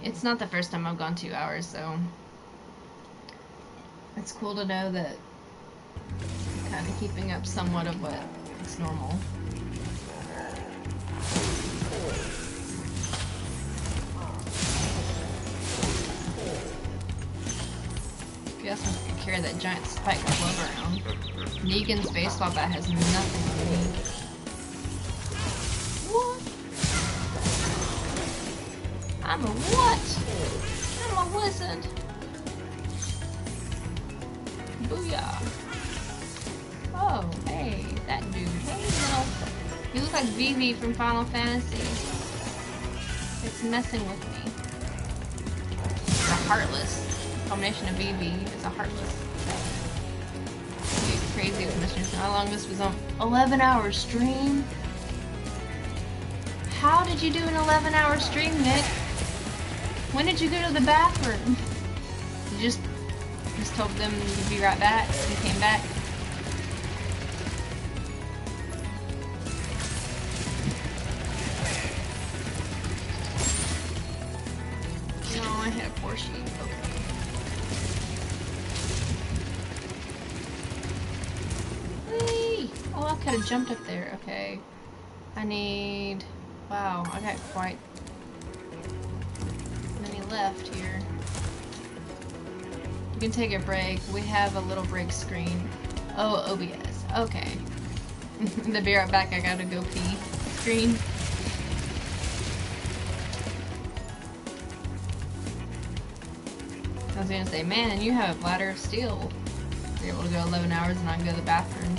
It's not the first time I've gone 2 hours, so it's cool to know that I'm kind of keeping up somewhat of what is normal. I guess I could carry that giant spike club around. Negan's baseball bat has nothing on me. What? I'm a what? I'm a wizard. Booyah. Oh, hey, that dude. Hey, little. You look like Vivi from Final Fantasy. It's messing with me. It's a heartless. Combination of Vivi is a heartless. You're crazy with missions. How long this was on? 11-hour stream? How did you do an 11-hour stream, Nick? When did you go to the bathroom? You just told them to be right back and came back. No, I hit a poor sheep. Okay. Whee! Oh, I could have jumped up there. Okay. I need... Wow, I got quite many left here. You can take a break. We have a little break screen. Oh, OBS. Okay. The be right back, I gotta go pee screen. I was gonna say, man, you have a bladder of steel. You're able to go 11 hours and not go to the bathroom.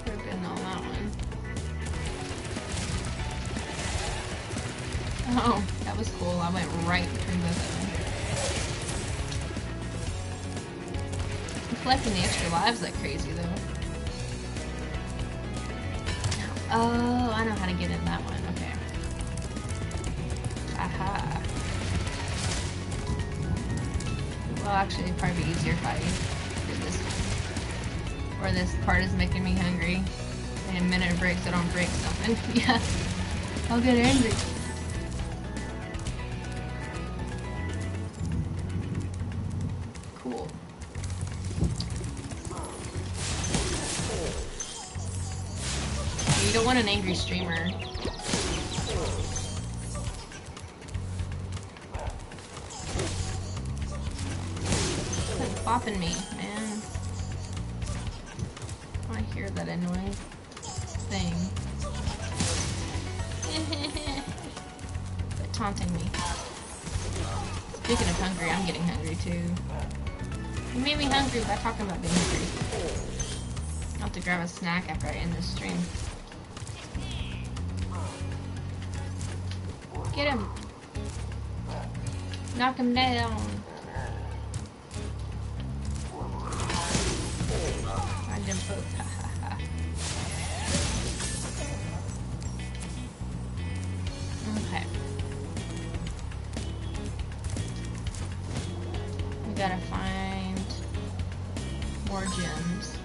Could have been on that one. Oh, that was cool. I went right between both of them. I'm collecting the extra lives like crazy, though. Oh, I know how to get in that one. Okay. Aha. Well, actually, it'd probably be easier if I did this one. Or this part is making me hungry. In a minute of break so I don't break something. Yeah. I'll get angry. Cool. You don't want an angry streamer. Quit bopping me, man. I hear that annoying thing. Quit taunting me. Speaking of hungry, I'm getting hungry too. You made me hungry by talking about being hungry. I'll have to grab a snack after I end this stream. Get him! Knock him down! Find them both, ha ha ha. Okay. We gotta find more gems.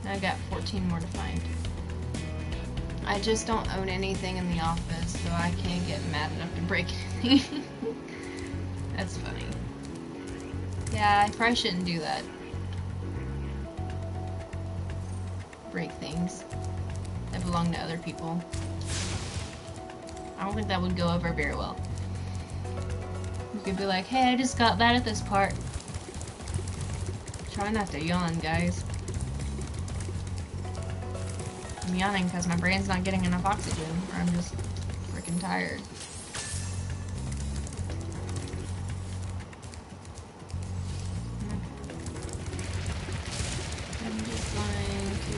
I got 14 more to find. I just don't own anything in the office, so I can't get mad enough to break anything. That's funny. Yeah, I probably shouldn't do that. Break things that belong to other people. I don't think that would go over very well. You could be like, hey, I just got that at this part. Try not to yawn, guys. I'm yawning because my brain's not getting enough oxygen, or I'm just freaking tired. I'm just going to...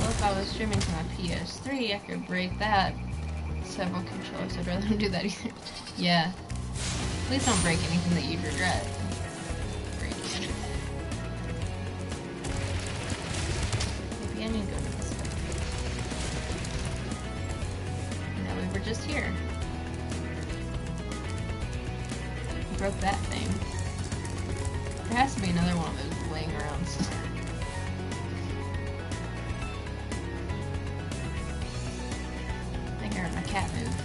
Well, if I was streaming to my PS3, I could break that. Several controllers, I'd rather not do that either. Yeah. Please don't break anything that you'd regret. Breaking. Maybe I need to go to this way. No, we were just here. me another one of those laying around somewhere. I think I heard my cat move.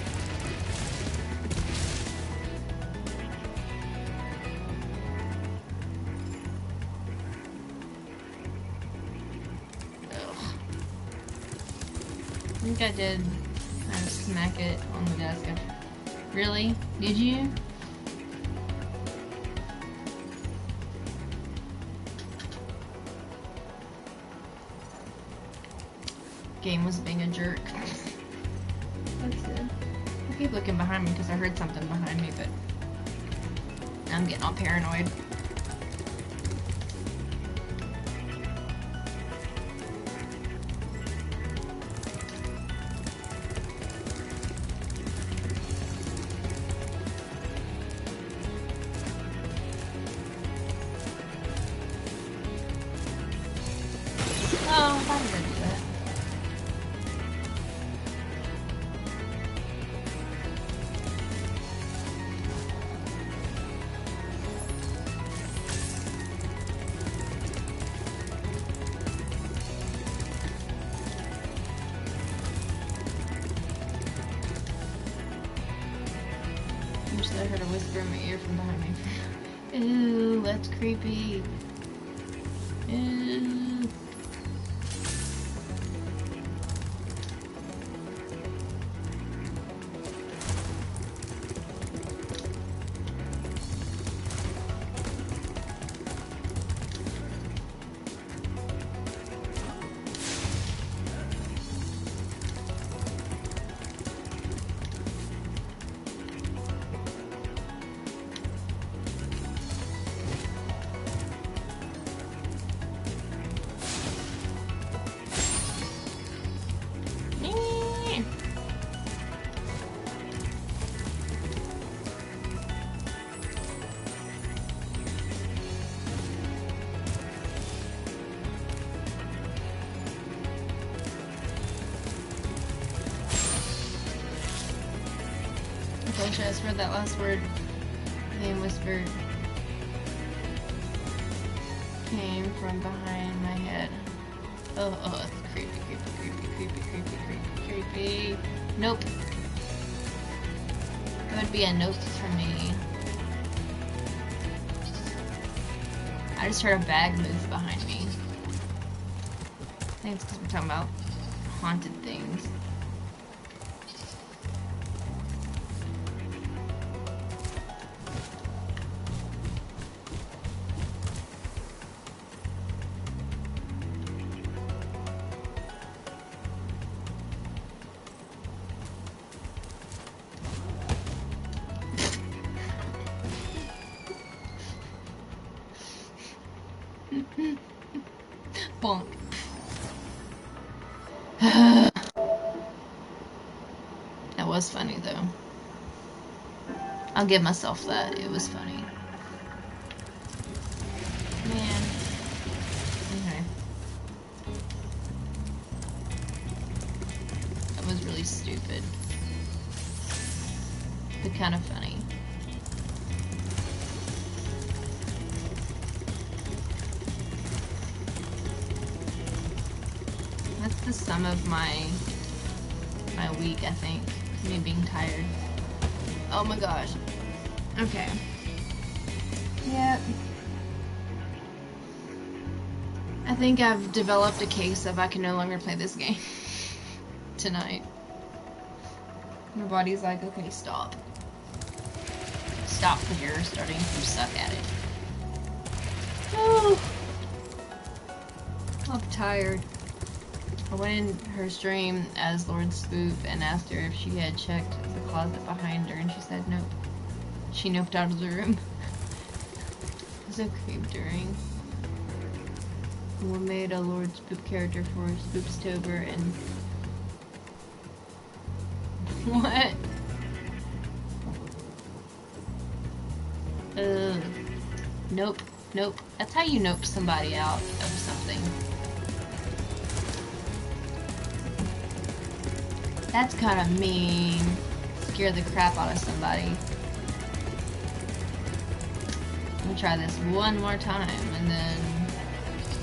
Ugh. I think I did kind of smack it on the desk. Really? Did you? Game was being a jerk. That's it. I keep looking behind me because I heard something behind me, but I'm getting all paranoid. Oh, why did I do that? I heard a whisper in my ear from behind me. Ooh, that's creepy. Ooh. I just heard that last word. Name whispered came from behind my head. Oh, it's creepy, creepy. Nope. It would be a nope for me. I just heard a bag move behind me. I think it's because we're talking about haunted things. Bonk. That was funny though. I'll give myself that. It was funny. Man. Okay. That was really stupid. But kind of funny. That's the sum of my week, I think. Me being tired. Oh my gosh. Okay. Yep. I think I've developed a case of I can no longer play this game tonight. My body's like, okay, stop. Stop because you're starting to suck at it. Oh. I'm tired. I went in her stream as Lord Spoop and asked her if she had checked the closet behind her, and she said nope. She noped out of the room. So creep-during. We made a Lord Spoop character for Spoopstober and... What? Nope. Nope. That's how you nope somebody out of something. That's kind of mean. Scare the crap out of somebody. We'll try this one more time, and then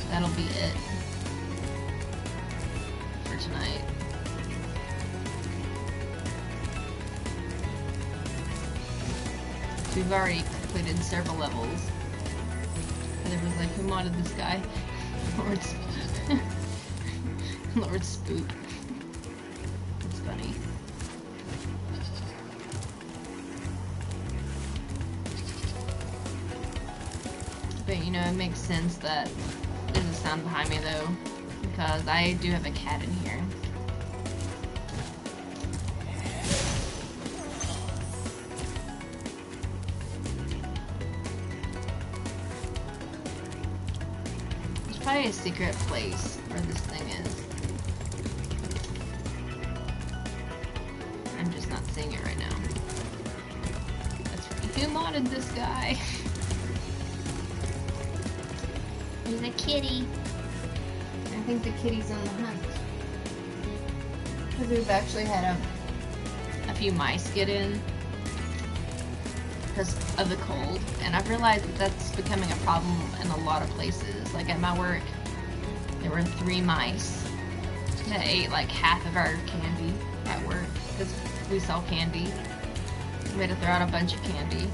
that'll be it for tonight. We've already completed several levels. Heather was like, who modded this guy? Lord Spook. That's funny. But you know, it makes sense that there's a sound behind me though, because I do have a cat in here. There's probably a secret place where this thing is. I'm just not seeing it right now. That's right. Who modded this guy? He's a kitty. I think the kitty's on the hunt. Because we've actually had a few mice get in because of the cold, and I've realized that that's becoming a problem in a lot of places. Like at my work, there were 3 mice that ate like half of our candy at work because we sell candy. We had to throw out a bunch of candy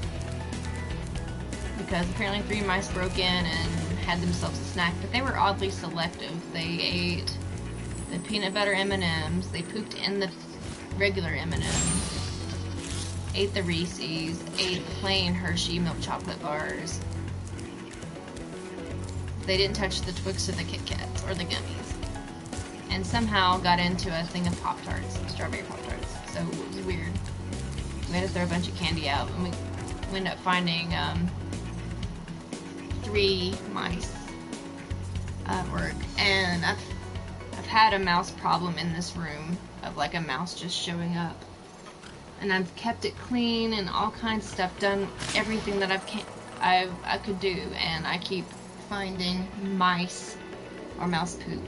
because apparently 3 mice broke in and had themselves a snack, but they were oddly selective. They ate the peanut butter M&Ms, they pooped in the regular M&Ms, ate the Reese's, ate plain Hershey milk chocolate bars. They didn't touch the Twix or the Kit Kats or the gummies, and somehow got into a thing of Pop-Tarts, strawberry Pop-Tarts. So it was weird. We had to throw a bunch of candy out, and we ended up finding 3 mice at work, and I've had a mouse problem in this room of like a mouse just showing up, and I've kept it clean and all kinds of stuff, done everything that I could do, and I keep finding mice or mouse poop,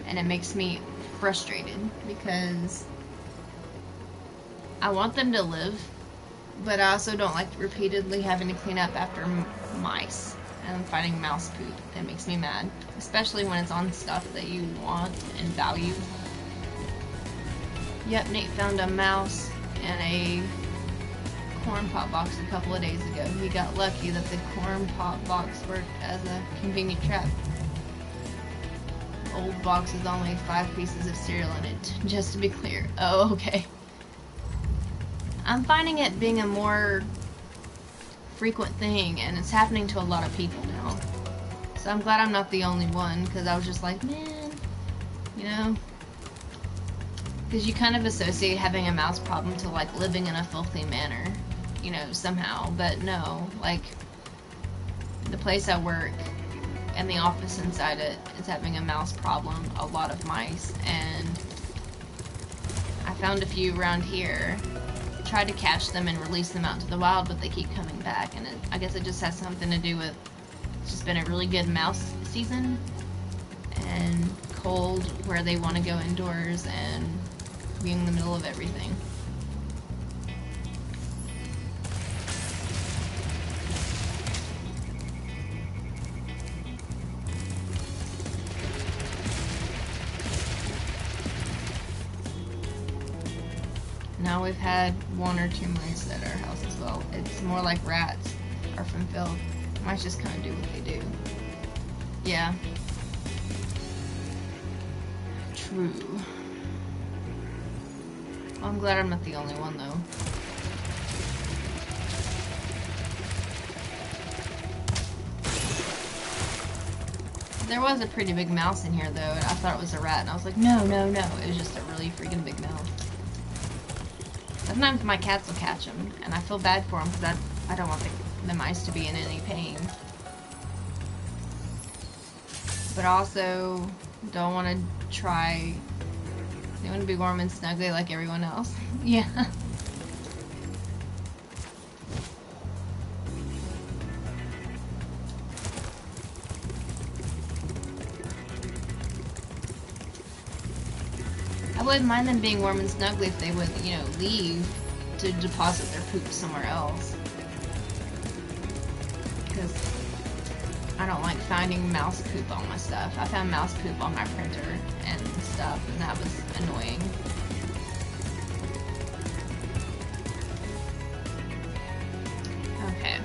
and it makes me frustrated because I want them to live, but I also don't like repeatedly having to clean up after mice. And finding mouse poop, it makes me mad, especially when it's on stuff that you want and value. Yep, Nate found a mouse in a corn pop box a couple of days ago. He got lucky that the corn pop box worked as a convenient trap. The old box is only 5 pieces of cereal in it, just to be clear. Oh, okay. I'm finding it being a more frequent thing, and it's happening to a lot of people now. So I'm glad I'm not the only one, because I was just like, man, you know, because you kind of associate having a mouse problem to like living in a filthy manner, you know, somehow. But no, like the place I work and the office inside it is having a mouse problem, a lot of mice, and I found a few around here. Tried to catch them and release them out to the wild, but they keep coming back, and I guess it just has something to do with it's just been a really good mouse season and cold where they want to go indoors and being in the middle of everything. Now we've had 1 or 2 mice at our house as well. It's more like rats are from filth. Mice just kind of do what they do. Yeah. True. Well, I'm glad I'm not the only one though. There was a pretty big mouse in here though, and I thought it was a rat, and I was like, no, no, no. It was just a really freaking big mouse. Sometimes my cats will catch them, and I feel bad for them because I don't want the mice to be in any pain. But also don't want to try. They want to be warm and snuggly like everyone else. Yeah. I wouldn't mind them being warm and snuggly if they would, you know, leave to deposit their poop somewhere else. Because don't like finding mouse poop on my stuff. I found mouse poop on my printer and stuff, and that was annoying. Okay.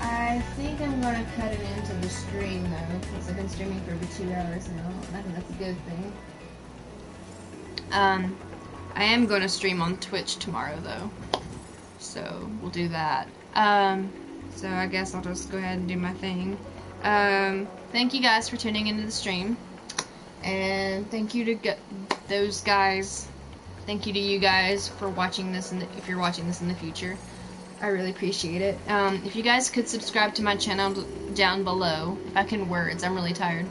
I think I'm gonna cut it into the stream though, because I've been streaming for over 2 hours now, and I think that's a good thing. I am going to stream on Twitch tomorrow though, so we'll do that. So I guess I'll just go ahead and do my thing. Thank you guys for tuning into the stream, and thank you to those guys. Thank you to you guys for watching this, and if you're watching this in the future, I really appreciate it. If you guys could subscribe to my channel down below, if I can words, I'm really tired.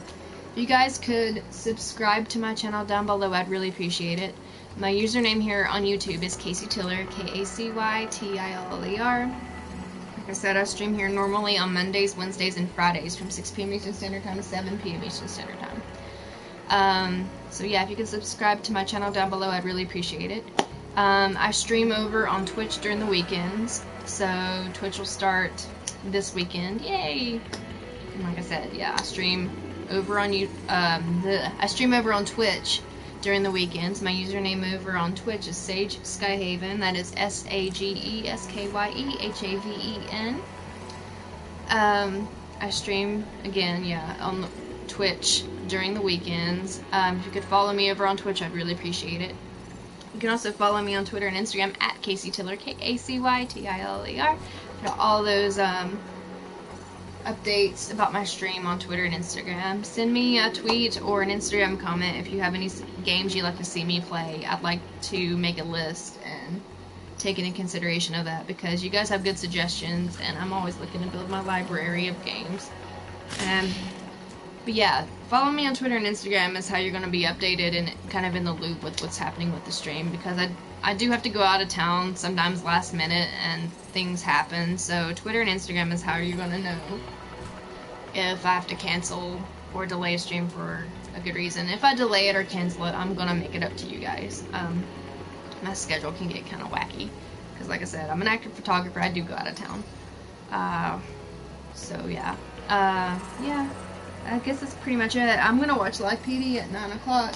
If you guys could subscribe to my channel down below, I'd really appreciate it. My username here on YouTube is Casey Tiller, Kacytiller. Like I said, I stream here normally on Mondays, Wednesdays, and Fridays from 6 p.m. Eastern Standard Time to 7 p.m. Eastern Standard Time. So yeah, if you could subscribe to my channel down below, I'd really appreciate it. I stream over on Twitch during the weekends, so Twitch will start this weekend. Yay! And like I said, yeah, I stream over on I stream over on Twitch during the weekends. My username over on Twitch is Sageskyehaven. That is SAGESKYEHAVEN. I stream again, yeah, on Twitch during the weekends. If you could follow me over on Twitch, I'd really appreciate it. You can also follow me on Twitter and Instagram at Casey Tiller, KACYTILLER, for all those updates about my stream on Twitter and Instagram. Send me a tweet or an Instagram comment if you have any games you'd like to see me play. I'd like to make a list and take into consideration of that, because you guys have good suggestions, and I'm always looking to build my library of games. But yeah, follow me on Twitter and Instagram is how you're going to be updated and kind of in the loop with what's happening with the stream, because I do have to go out of town sometimes last minute and things happen, so Twitter and Instagram is how you're going to know if I have to cancel or delay a stream for a good reason. If I delay it or cancel it, I'm going to make it up to you guys. My schedule can get kind of wacky, because like I said, I'm an active photographer, I do go out of town. So yeah. Yeah. I guess that's pretty much it. I'm going to watch Live PD at 9 o'clock.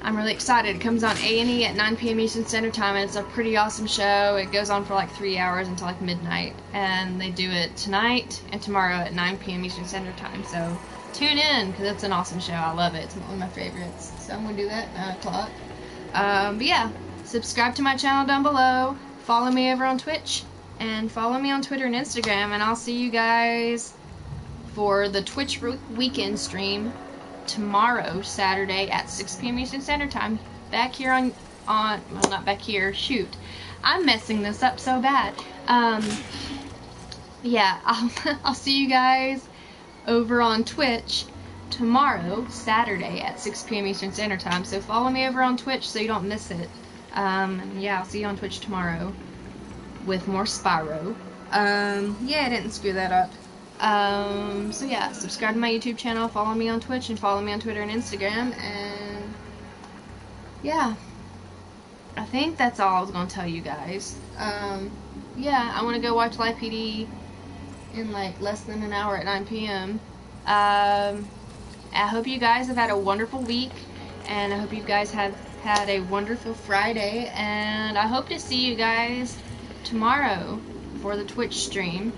I'm really excited. It comes on A&E at 9 p.m. Eastern Standard Time, and it's a pretty awesome show. It goes on for like 3 hours until like midnight, and they do it tonight and tomorrow at 9 p.m. Eastern Standard Time, so tune in, because it's an awesome show. I love it. It's one of my favorites, so I'm going to do that at 9 o'clock. But yeah, subscribe to my channel down below, follow me over on Twitch, and follow me on Twitter and Instagram, and I'll see you guys for the Twitch weekend stream tomorrow, Saturday at 6 p.m. Eastern Standard Time, back here on well, not back here, shoot, I'm messing this up so bad. Yeah, I'll see you guys over on Twitch tomorrow, Saturday at 6 p.m. Eastern Standard Time, so follow me over on Twitch so you don't miss it. Yeah, I'll see you on Twitch tomorrow with more Spyro. Yeah, I didn't screw that up. So yeah, subscribe to my YouTube channel, follow me on Twitch, and follow me on Twitter and Instagram, and yeah, I think that's all I was going to tell you guys. Yeah, I want to go watch Live PD in like less than an hour at 9 p.m. I hope you guys have had a wonderful week, and I hope you guys have had a wonderful Friday, and I hope to see you guys tomorrow for the Twitch stream.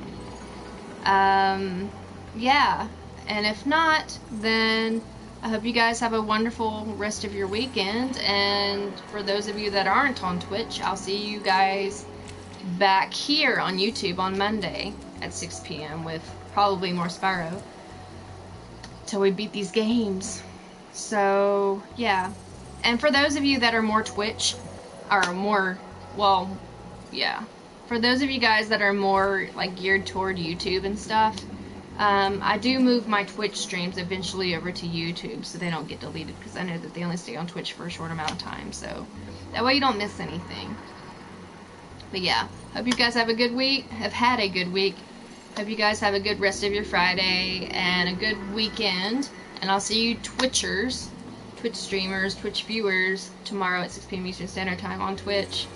Yeah, and if not, then I hope you guys have a wonderful rest of your weekend, and for those of you that aren't on Twitch, I'll see you guys back here on YouTube on Monday at 6 p.m. with probably more Spyro till we beat these games. So, yeah. And for those of you that are more Twitch, or more, well, yeah. For those of you guys that are more like geared toward YouTube and stuff, I do move my Twitch streams eventually over to YouTube so they don't get deleted, because I know that they only stay on Twitch for a short amount of time, so that way you don't miss anything. But yeah, hope you guys have a good week, have had a good week. Hope you guys have a good rest of your Friday and a good weekend, and I'll see you Twitchers, Twitch streamers, Twitch viewers tomorrow at 6 p.m. Eastern Standard Time on Twitch.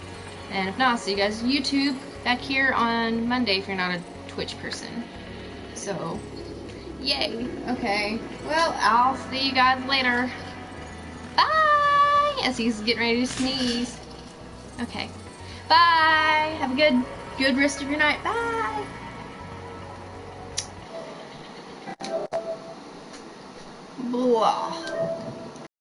And if not, I'll see you guys on YouTube back here on Monday if you're not a Twitch person. So, yay. Okay. Well, I'll see you guys later. Bye! As he's getting ready to sneeze. Okay. Bye! Have a good rest of your night. Bye! Blah.